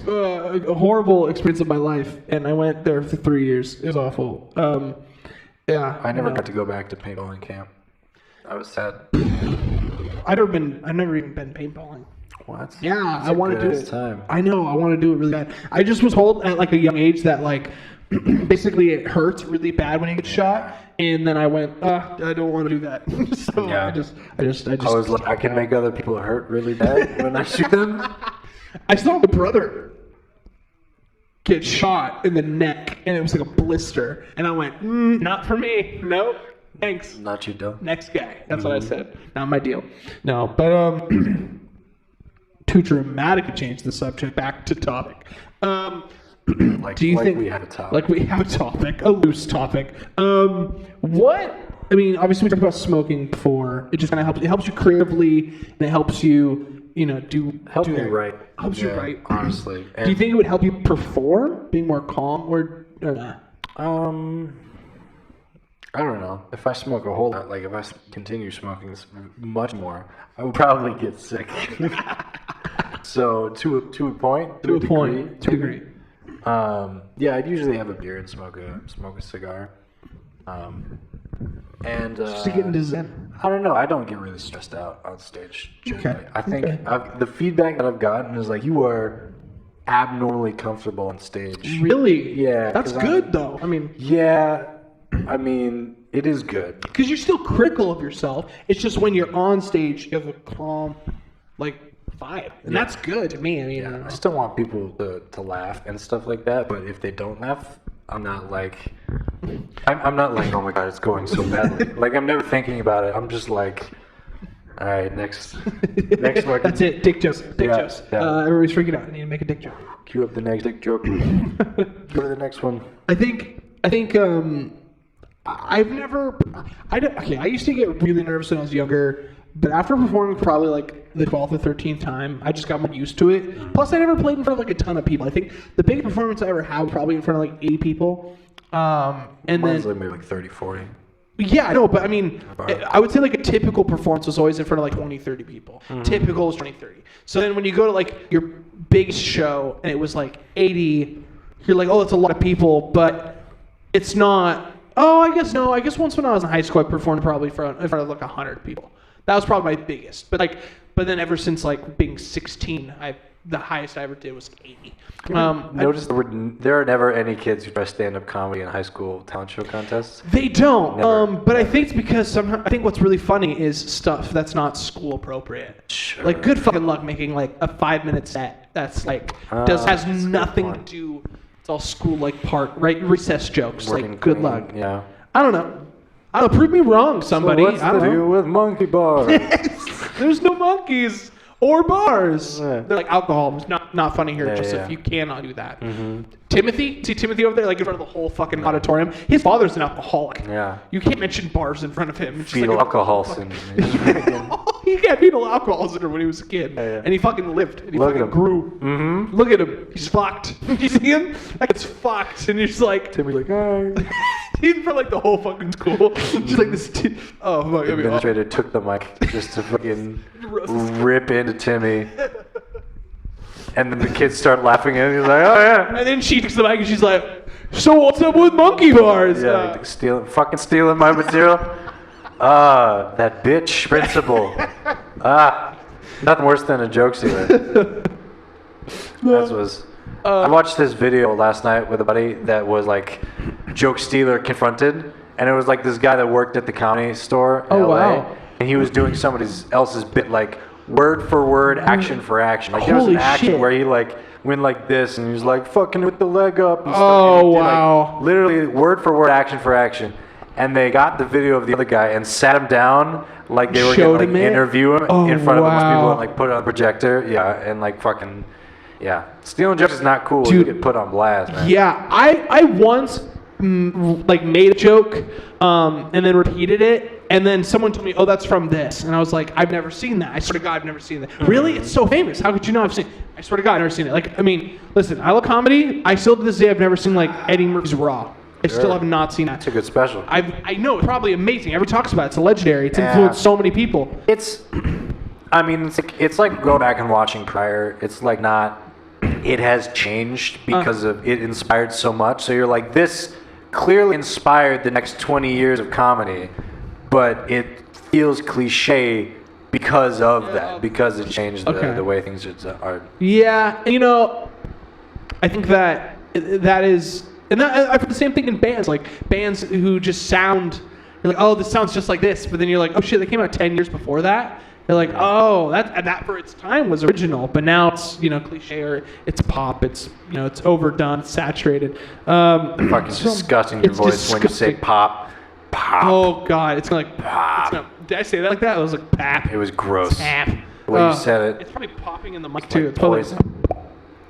horrible experience of my life, and I went there for 3 years. It was awful. Yeah. I never got to go back to paintballing camp. I was sad. I've never even been paintballing. What? Yeah, It's I a want to do good-ass it. time. I know, I want to do it really bad. I just was told at like a young age that like basically it hurts really bad when you get shot, and then I went, I don't want to do that. So Yeah. I just. I was like, I can make other people hurt really bad when I shoot them. I saw my brother get shot in the neck, and it was like a blister, and I went, not for me. Nope. Thanks. Not you, though. Next guy. That's what I said. Not my deal. No, but to dramatically change the subject back to topic. Like, Do you think we had a topic? Like we have a topic, a loose topic. What? I mean, obviously we talked about smoking before. It just kind of helps. It helps you creatively, and it helps you, Help do me that. write. Helps you Yeah, write. honestly. Do you think it would help you perform, being more calm, or not? I don't know. If I smoke a whole lot, like if I continue smoking this much more, I would probably get sick. So to a point. To a degree, point. To a degree. Yeah, I'd usually have a beer and smoke a cigar. And Just to get into Zen. I don't know. I don't get really stressed out on stage. Generally. Okay. I think Okay. the feedback that I've gotten is like, you are abnormally comfortable on stage. Really? Yeah, That's 'cause good, though. I mean, Yeah, I mean, it is good. because you're still critical of yourself. It's just when you're on stage, you have a calm, like, vibe, and that's good to me. I mean, I still want people to laugh and stuff like that, but if they don't laugh, I'm not like, oh my god, it's going so badly. Like, I'm never thinking about it. I'm just like, all right, next one. that's it. Dick jokes. Dick Yeah, jokes. yeah. Everybody's freaking out. I need to make a dick joke. Cue up the next dick joke. Go to the next one. I think. I've never. I used to get really nervous when I was younger, but after performing probably like the 12th or 13th time, I just got more used to it. Plus, I never played in front of like a ton of people. I think the biggest performance I ever had was probably in front of like 80 people. And Mine's then like maybe like 30, 40. yeah, I know, but I mean, I would say like a typical performance was always in front of like 20, 30 people. Typical is 20, 30. So then when you go to like your biggest show and it was like 80, you're like, oh, that's a lot of people, but it's not. Oh, I guess once when I was in high school, I performed probably in front of like 100 people. That was probably my biggest. But then ever since like being 16, the highest I ever did was 80. Notice there are never any kids who try stand-up comedy in high school talent show contests. They don't. Never. But I think it's because I think what's really funny is stuff that's not school appropriate. Sure. Like good fucking luck making like a 5-minute set that's like has that's a good nothing to point. do. It's all school like part right recess jokes. Working like good clean, luck. Yeah. I don't know. Prove me wrong, somebody. So what's I the don't know. deal with monkey bars? There's no monkeys or bars. Yeah. They're like alcohol. It's not funny here. Yeah, just yeah. if you cannot do that. Timothy, see Timothy over there, like in front of the whole fucking auditorium. His father's an alcoholic. Yeah. You can't mention bars in front of him. It's just Fetal like alcohol syndrome. he had fetal alcohol syndrome when he was a kid, yeah. and he fucking lived. And he Look at fucking him. grew. Mm-hmm. Look at him. He's fucked. You see him? Like it's fucked, and you're just like. Timmy's like, hi. He's for like the whole fucking school. Just like this. Oh fuck. The administrator took the mic just to fucking rip into Timmy. And then the kids start laughing and he's like, oh yeah. And then she takes the mic and she's like, "So what's up with monkey bars?" Yeah, fucking stealing my material. That bitch principal. Nothing worse than a joke stealer. I watched this video last night with a buddy that was like joke stealer confronted, and it was like this guy that worked at the comedy store in LA, wow. and he was doing somebody else's bit like word for word, action for action. Like there was Holy an action shit. where he like went like this, and he was like fucking with the leg up. And Oh, stuff. And he did, like, wow. literally word for word, action for action. And they got the video of the other guy and sat him down like they were Showed going to him it? interview him Oh, in front of a bunch of people wow. and like put it on the projector. Yeah, and like fucking, yeah. Stealing jokes is not cool. You Dude. get put on blast, man. Yeah, I once like made a joke and then repeated it, and then someone told me, oh, that's from this, and I was like, I've never seen that. I swear to God, I've never seen that. Really? It's so famous. How could you not have seen it? I swear to God, I've never seen it. Like, I mean, listen, I love comedy. I still to this day, I've never seen like Eddie Murphy's Raw. I still have not seen that. It's a good special. I know, it's probably amazing. Everyone talks about it. It's legendary. It's influenced so many people. I mean, it's like going back and watching prior. It's like not. It has changed because of it inspired so much. So you're like, this clearly inspired the next 20 years of comedy, but it feels cliche because of that, because it changed the way things are. Yeah, and you know, I think that is, and I've heard the same thing in bands, like bands who just sound, you're like, oh, this sounds just like this, but then you're like, oh shit, they came out 10 years before that. They're like, oh, that for its time was original, but now it's, you know, cliche, or it's pop, it's, you know, it's overdone, it's saturated. Fucking disgusting your voice when you say pop. Pop. Oh god, it's like pop. Did I say that like that? It was like pap. It was gross. Pap. The way you said it. It's probably popping in the mic It's too. like poison.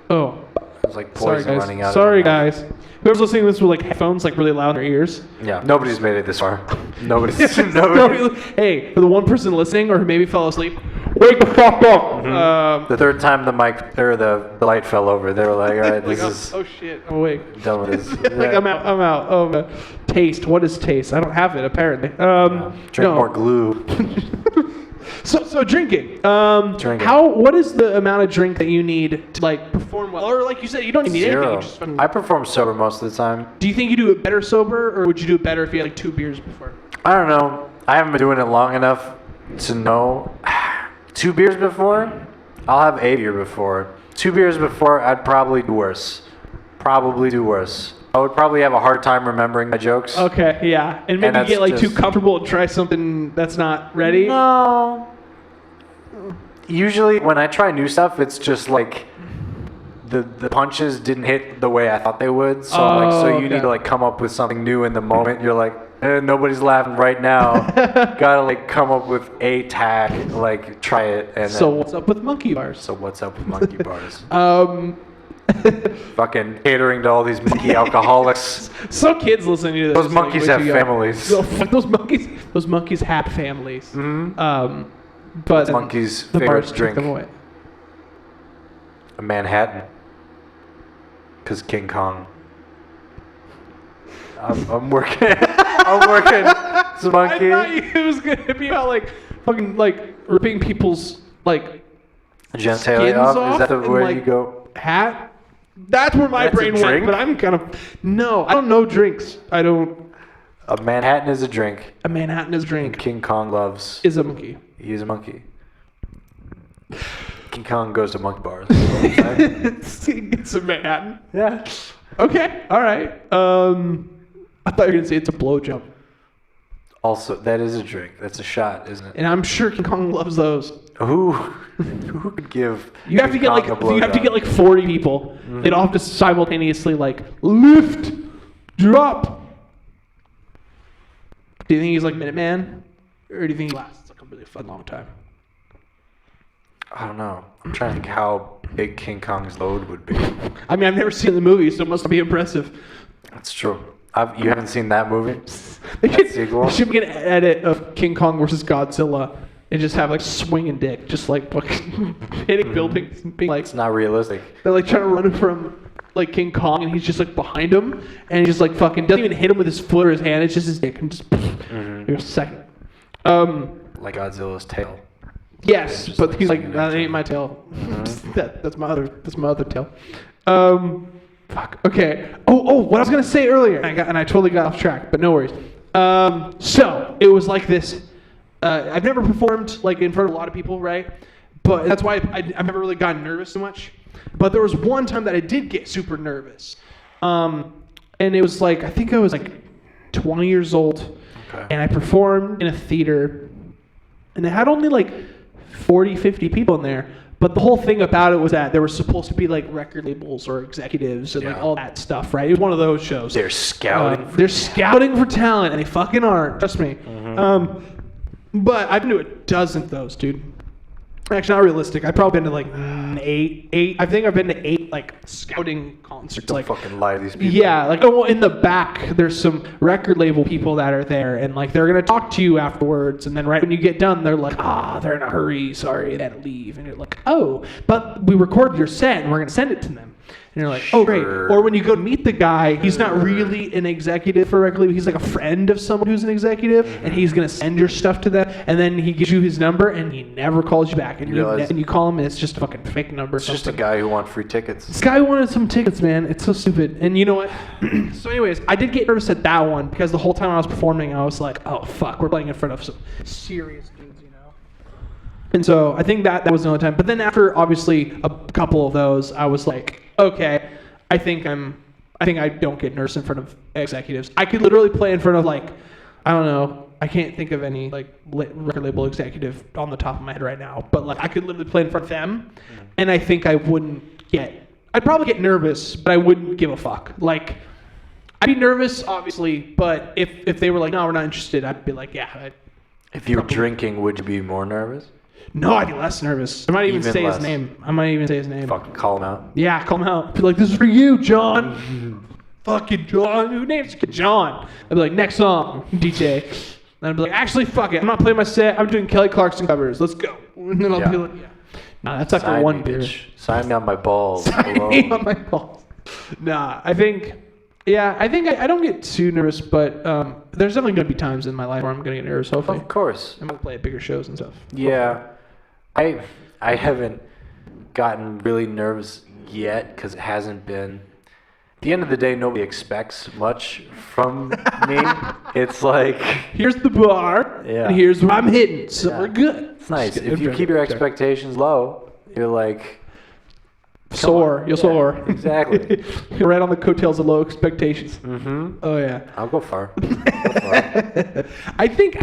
Oh. It's like poison running out. Sorry guys. Whoever's listening to this with like headphones like really loud in their ears. Yeah, nobody's made it this far. Nobody. Hey, for the one person listening or who maybe fell asleep, wake the fuck up. The third time the mic or the light fell over, they were like, all right, this is. Oh shit, I'm awake. Done with this. Like I'm out. Oh, taste. What is taste? I don't have it apparently. Drink more glue. So drinking. Drinking. What is the amount of drink that you need to like perform well? Or like you said, you don't need anything. Zero. You just I perform sober most of the time. Do you think you do it better sober, or would you do it better if you had like 2 beers before? I don't know. I haven't been doing it long enough to know. 2 beers before? I'll have a beer before. 2 beers before, I'd probably do worse. I would probably have a hard time remembering my jokes. Okay, yeah. And maybe that's get like too just- comfortable and try something that's not ready? No. Usually when I try new stuff, it's just like the punches didn't hit the way I thought they would. So you need to like come up with something new in the moment. You're like, nobody's laughing right now. Gotta like come up with a tag, like try it. And So then, what's up with monkey bars? so what's up with monkey bars? Fucking catering to all these monkey alcoholics. Some kids listening to this. Those is, like, monkeys way have too young. families. So, fuck those monkeys have families. Mm-hmm. But Monkey's the favorite bars drink. take them away. A Manhattan. Cause King Kong. I'm working. I'm working. It's a monkey. I thought it was gonna be about like fucking like ripping people's like Genitalia skins off. off Is that the and, way like, you go? hat. That's where my That's a brain went. drink? But I'm kind of no. I don't know drinks. I don't. A Manhattan is a drink. A Manhattan is a drink. King Kong loves. Is a monkey. He's a monkey. King Kong goes to monkey bars. It's a Manhattan. Yeah. Okay. All right. I thought you were gonna say it's a blowjob. Also, that is a drink. That's a shot, isn't it? And I'm sure King Kong loves those. Who could give? You have to King get Kong a blowjob? 40 people. They'd all have to simultaneously like lift, drop. Do you think he's like Minuteman, or do you think he lasts like a really fun long time? I don't know. I'm trying to think how big King Kong's load would be. I mean, I've never seen the movie, so it must be impressive. That's true. You haven't seen that movie? They That sequel? should make an edit of King Kong versus Godzilla and just have like swinging dick, just like fucking hitting buildings and being like, It's not realistic. they're like trying to run from like King Kong and he's just like behind him and he just like fucking doesn't even hit him with his foot or his hand. It's just his dick and just a second. Like Godzilla's tail. Yes, Just but like he's like, swinging that ain't my tail. That's my other tail. Fuck. Okay. Oh, what I was gonna say earlier, and I totally got off track, but no worries. So it was like this. I've never performed like in front of a lot of people, right? But that's why I've never really gotten nervous so much. But there was one time that I did get super nervous, and it was like I think I was like 20 years old, and I performed in a theater, and it had only like 40, 50 people in there. But the whole thing about it was that there were supposed to be like record labels or executives and like all that stuff, right? It was one of those shows. They're scouting. They're scouting for talent, and they fucking aren't. Trust me. But I've been to a dozen of those, dude. Actually, not realistic. I've probably been to like eight. I think I've been to 8 like scouting concerts. Don't Like, fucking lie to these people. yeah, like in the back, there's some record label people that are there, and like they're gonna talk to you afterwards, and then right when you get done, they're like, they're in a hurry, sorry, they had to leave, and you're like, oh, but we recorded your set, and we're gonna send it to them. And you're like, oh, great. Sure. Or when you go to meet the guy, he's not really an executive for a record label. He's like a friend of someone who's an executive, and he's going to send your stuff to them, and then he gives you his number, and he never calls you back. And you call him, and it's just a fucking fake number. It's just a guy who wants free tickets. This guy wanted some tickets, man. It's so stupid. And you know what? So anyways, I did get nervous at that one, because the whole time I was performing, I was like, oh, fuck, we're playing in front of some serious dudes, you know? And so I think that was the only time. But then after, obviously, a couple of those, I was like, okay, I think I don't get nervous in front of executives. I could literally play in front of like, I don't know, I can't think of any like record label executive on the top of my head right now, but like I could literally play in front of them, and I think I wouldn't I'd probably get nervous, but I wouldn't give a fuck. Like, I'd be nervous, obviously, but if they were like, no, we're not interested, I'd be like, yeah. If you were drinking, would you be more nervous? No, I'd be less nervous. I might even say less. his name. I might even say his name. Fucking call him out. Yeah, call him out. Be like, this is for you, John. Fucking John. Who names John? I'd be like, next song, DJ. And I'd be like, actually, fuck it. I'm not playing my set. I'm doing Kelly Clarkson covers. Let's go. And then I'll be like, yeah. Nah, that's after one beer. Bitch. Sign me on my balls. Sign me on my balls. Nah, I think I don't get too nervous, but there's definitely going to be times in my life where I'm going to get nervous, hopefully. Of course. I'm going to play at bigger shows and stuff. Yeah. I haven't gotten really nervous yet because it hasn't been. At the end of the day, nobody expects much from me. It's like, here's the bar, Yeah. and here's where I'm hitting, so we're good. it's nice. If you keep your expectations low, you're like, Soar. You'll soar. exactly. You're right on the coattails of low expectations. Mm-hmm. Oh yeah. I'll go far. I think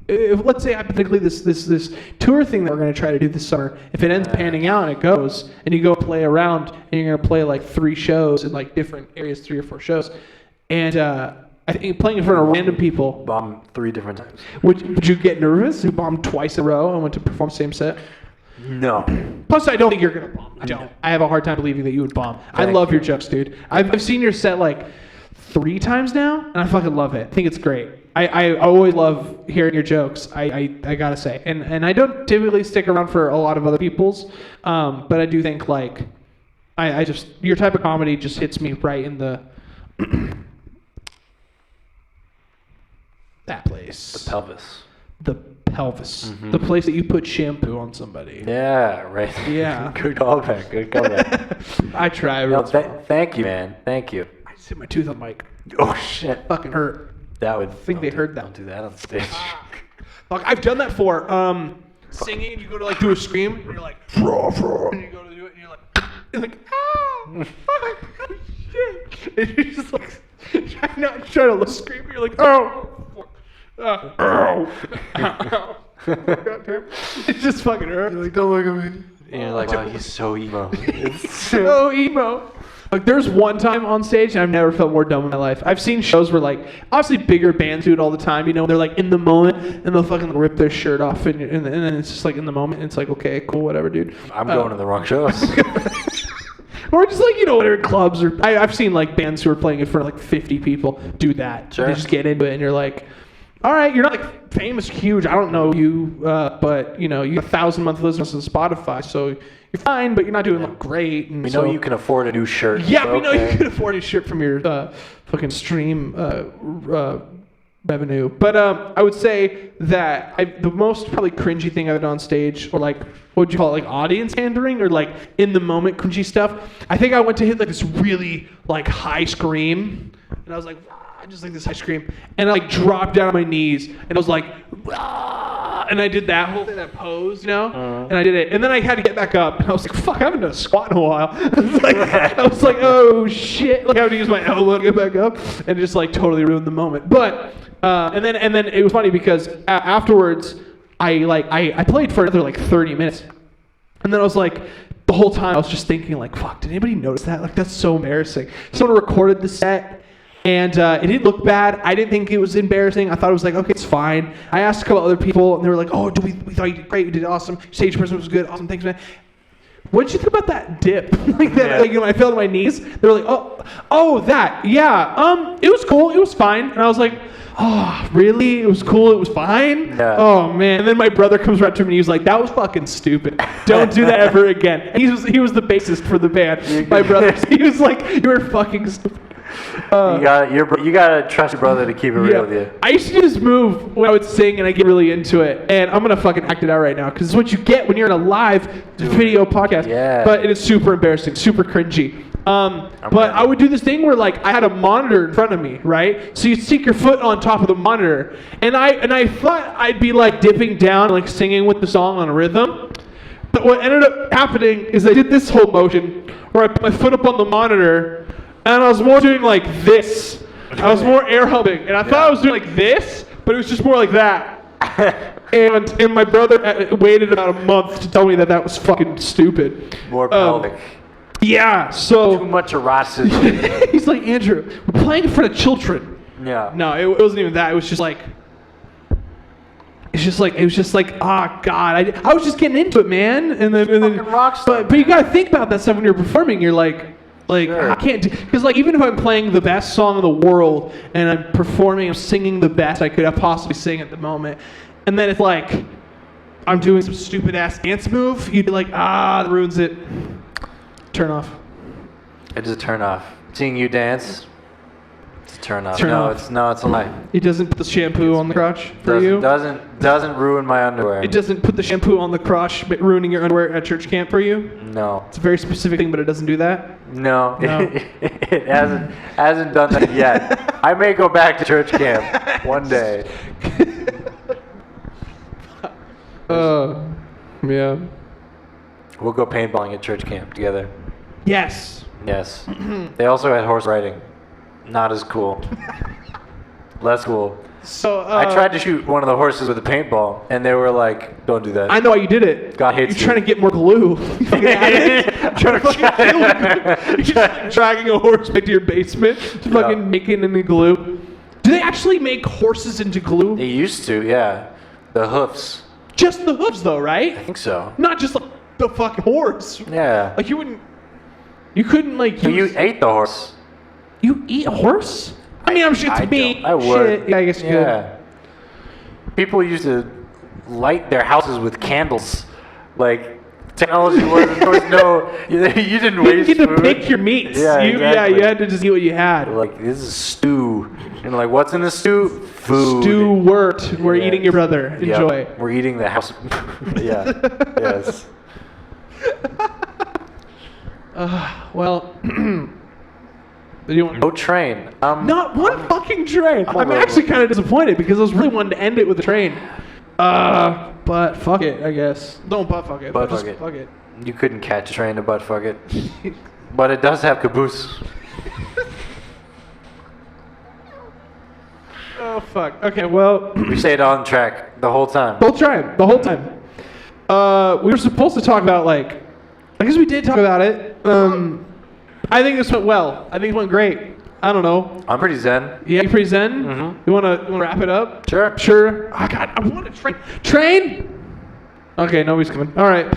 if, let's say hypothetically this tour thing that we're going to try to do this summer, if it ends panning out and it goes, and you go play around and you're going to play like 3 shows in like different areas, 3 or 4 shows, and I think playing in front of random people. Bomb 3 different times. Would you get nervous? You bombed twice in a row and went to perform the same set? No. Plus, I don't think you're gonna bomb. I don't. I have a hard time believing that you would bomb. I love your jokes, dude. I've seen your set like 3 times now, and I fucking love it. I think it's great. I always love hearing your jokes. I gotta say, and I don't typically stick around for a lot of other people's, but I do think like I just your type of comedy just hits me right in the that place. The pelvis. The pelvis. The place that you put shampoo on somebody. Yeah, right. Yeah. Good callback. Good callback. I try. No, thank you, man. Thank you. I just hit my tooth on the mic. Oh, shit. Fucking hurt. That would. I think they heard that. Don't do that on stage. Fuck, I've done that for singing. You go to like do a scream, and you're like, and you go to do it, and you're like, oh, fuck, shit. And you're just like, trying to scream, and you're like, oh, fuck. Ow. It's just fucking hurt. You're like, don't look at me. And you're like, wow, he's so emo. It's so emo. Like, there's one time on stage, and I've never felt more dumb in my life. I've seen shows where, like, obviously bigger bands do it all the time, you know, they're, like, in the moment, and they'll fucking rip their shirt off, and then it's just, like, in the moment, and it's like, okay, cool, whatever, dude. I'm going to the wrong shows. Or just, like, you know, whatever, clubs, or I've seen, like, bands who are playing in front of, like, 50 people do that. Sure. They just get into it, and you're like, all right, you're not, like, famous, huge, I don't know you, but, you know, you have 1,000 monthly listeners on Spotify, so you're fine, but you're not doing like great. And We know you can afford a new shirt. Yeah, so we know okay. you can afford a shirt from your fucking stream revenue. But I would say that the most probably cringy thing I've done on stage, or like, what would you call it, like audience pandering, or like in the moment cringy stuff. I think I went to hit like this really like high scream, and I was like, just like this high scream, and I like dropped down on my knees, and I was like, and I did that whole thing, that pose, you know, and I did it, and then I had to get back up, and I was like, fuck, I haven't done a squat in a while. I was like, oh shit, like I had to use my elbow to get back up, and it just like totally ruined the moment. But and then it was funny because afterwards I played for another like 30 minutes, and then I was like, the whole time I was just thinking like, fuck, did anybody notice that? Like, that's so embarrassing. Someone recorded the set. And it didn't look bad. I didn't think it was embarrassing. I thought it was like, okay, it's fine. I asked a couple other people, and they were like, oh, we thought you did great. You did awesome. Stage person was good. Awesome. Thanks, man. What did you think about that dip? Like that, like, when I fell to my knees, they were like, that. Yeah. It was cool. It was fine. And I was like, oh, really? It was cool. It was fine? Yeah. Oh, man. And then my brother comes right to me and he was like, that was fucking stupid. Don't do that ever again. And he was the bassist for the band. My brother. He was like, you were fucking stupid. You gotta trust your brother to keep it real with you. I used to do this move when I would sing and I get really into it, and I'm gonna fucking act it out right now because it's what you get when you're in a live video podcast. Yeah. But it is super embarrassing, super cringy. But I would do this thing where like I had a monitor in front of me, right? So you'd stick your foot on top of the monitor, and I thought I'd be like dipping down, like singing with the song on a rhythm. But what ended up happening is I did this whole motion where I put my foot up on the monitor. And I was more doing like this. I was more air humming. And I thought I was doing like this, but it was just more like that. and my brother waited about a month to tell me that was fucking stupid. More pelvic. Yeah, so... Too much eroticism. He's like, Andrew, we're playing in front of children. Yeah. No, it wasn't even that. It was just like... It was just like, God, I was just getting into it, man. And then rock star, but you gotta think about that stuff when you're performing. You're like... Sure. I can't do, because like even if I'm playing the best song in the world and I'm performing, I'm singing the best I could possibly sing at the moment, and then it's like I'm doing some stupid ass dance move, you'd be like, that ruins it. Turn off. It is a turn off. Seeing you dance, it's a turn off. It's a lie. It doesn't put the shampoo on the crotch for you. Doesn't ruin my underwear. It doesn't put the shampoo on the crotch, ruining your underwear at church camp for you. No. It's a very specific thing, but it doesn't do that. No. It hasn't done that yet. I may go back to church camp one day. Yeah. We'll go paintballing at church camp together. Yes. Yes. They also had horse riding. Not as cool. Less cool. So I tried to shoot one of the horses with a paintball, and they were like, "Don't do that." I know why you did it. God hates You're trying to get more glue. Trying to fucking kill. You're just like dragging a horse back to your basement, to fucking making any glue. Do they actually make horses into glue? They used to, yeah. The hoofs. Just the hooves, though, right? I think so. Not just like the fucking horse. Yeah. Like you couldn't like. You ate the horse. You eat a horse? I mean, I'm sure it's meat. I would. Shit. Yeah, I guess you could. People used to light their houses with candles. Like, technology wasn't, there was no, you didn't waste You get to food. pick your meats. Yeah, exactly. You had to just eat what you had. Like, this is stew. And like, what's in the stew? Food. Stew wort. We're Yeah. eating your brother. Enjoy. Yep. We're eating the house. Yeah. Yes. Well, do you want No train. not one fucking train. I'm little- actually kind of disappointed because I was really wanting to end it with a train. But fuck it, I guess. Don't butt fuck it. Butt just fuck it. Fuck it. You couldn't catch a train to butt fuck it. But it does have caboose. Oh fuck. Okay, well, We stayed on track the whole time. the whole time. We were supposed to talk about like, I guess we did talk about it. I think this went well. I think it went great. I don't know. I'm pretty zen. Yeah, you pretty zen? Mhm. You wanna wrap it up? Sure. Sure. Oh god, I want a train. Train! Okay, nobody's coming. Alright.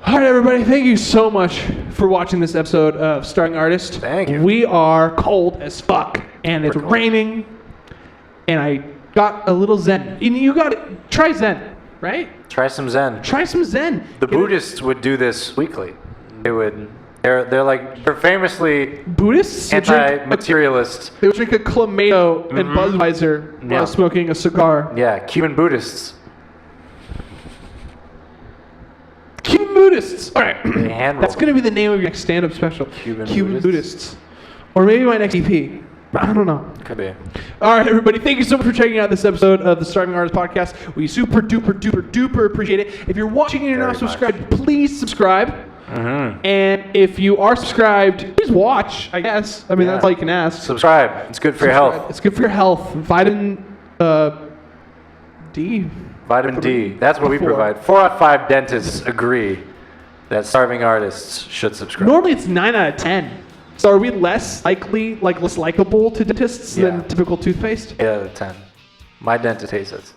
Alright everybody, thank you so much for watching this episode of Starving Artist. Thank you. We are cold as fuck. And it's We're cold. raining. And I got a little zen. And you got it. Try zen, right? Try some zen. Try some zen. The Get it- Buddhists would do this weekly. They would. They're famously Buddhists would drink, anti-materialist. they would drink a Clamato and Budweiser Yeah. while smoking a cigar. Yeah, Cuban Buddhists. Cuban Buddhists. All right. They hand That's roll. going to be the name of your next stand-up special. Cuban Buddhists. Or maybe my next EP. I don't know. Could be. All right, everybody. Thank you so much for checking out this episode of the Starving Artist Podcast. We super duper duper duper appreciate it. If you're watching and you're not Very much. subscribed, please subscribe. Mm-hmm. And if you are subscribed, please watch, I guess. I mean, Yeah. that's all you can ask. Subscribe. It's good for your health. It's good for your health. Vitamin D. Vitamin D. That's what we 4. provide. 4 out of 5 dentists agree that starving artists should subscribe. Normally it's 9 out of 10. So are we less likely, like less likable to dentists Yeah. than typical toothpaste? 8 out of 10. My dentist hates it.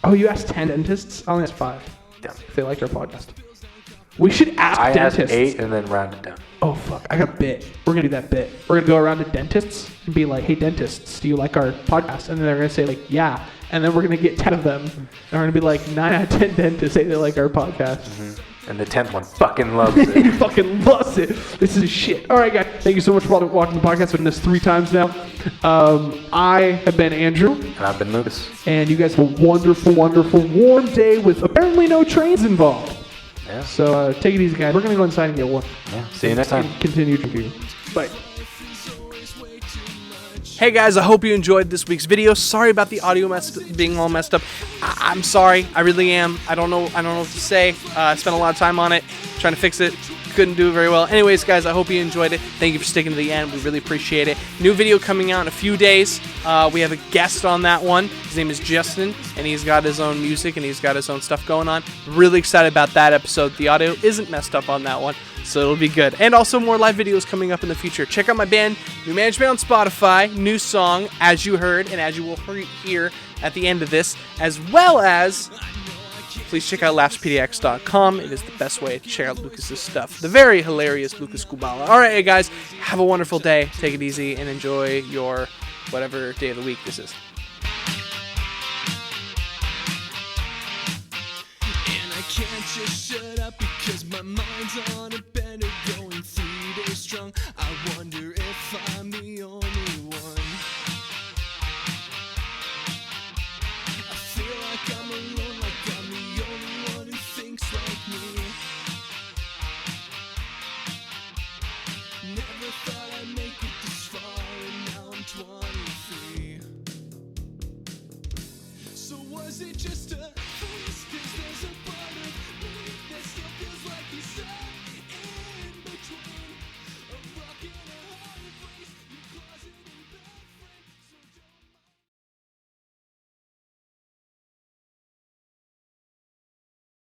Oh, you asked 10 dentists? I only asked 5. Yeah. If they liked our podcast. We should ask I asked dentists. 8 and then round it down. Oh, fuck. I got a bit. We're going to do that bit. We're going to go around to dentists and be like, hey, dentists, do you like our podcast? And then they're going to say, like, yeah. And then we're going to get 10 of them. And we're going to be like, 9 out of 10 dentists say they like our podcast. And the 10th one fucking loves it. He fucking loves it. This is shit. All right, guys. Thank you so much for watching the podcast. I've done this 3 times now. I have been Andrew. And I've been Lucas. And you guys have a wonderful, wonderful, warm day with apparently no trains involved. Yeah. So take it easy, guys. We're going to go inside and get one. Yeah. See you next time. And continue drinking. Bye. Hey guys, I hope you enjoyed this week's video. Sorry about the audio being all messed up. I'm sorry, I really am. I don't know what to say. I spent a lot of time on it, trying to fix it. Couldn't do it very well. Anyways, guys, I hope you enjoyed it. Thank you for sticking to the end. We really appreciate it. New video coming out in a few days. We have a guest on that one. His name is Justin, and he's got his own music, and he's got his own stuff going on. Really excited about that episode. The audio isn't messed up on that one, so it'll be good. And also more live videos coming up in the future. Check out my band, New Management on Spotify. New song, As You Heard, and as you will hear at the end of this, as well as... please check out laughspdx.com. It is the best way to check out Lucas's stuff. The very hilarious Lucas Kubala. All right, guys, have a wonderful day. Take it easy and enjoy your whatever day of the week this is. And I can't just shut up because my mind's on a bender going 3 days strong. I wonder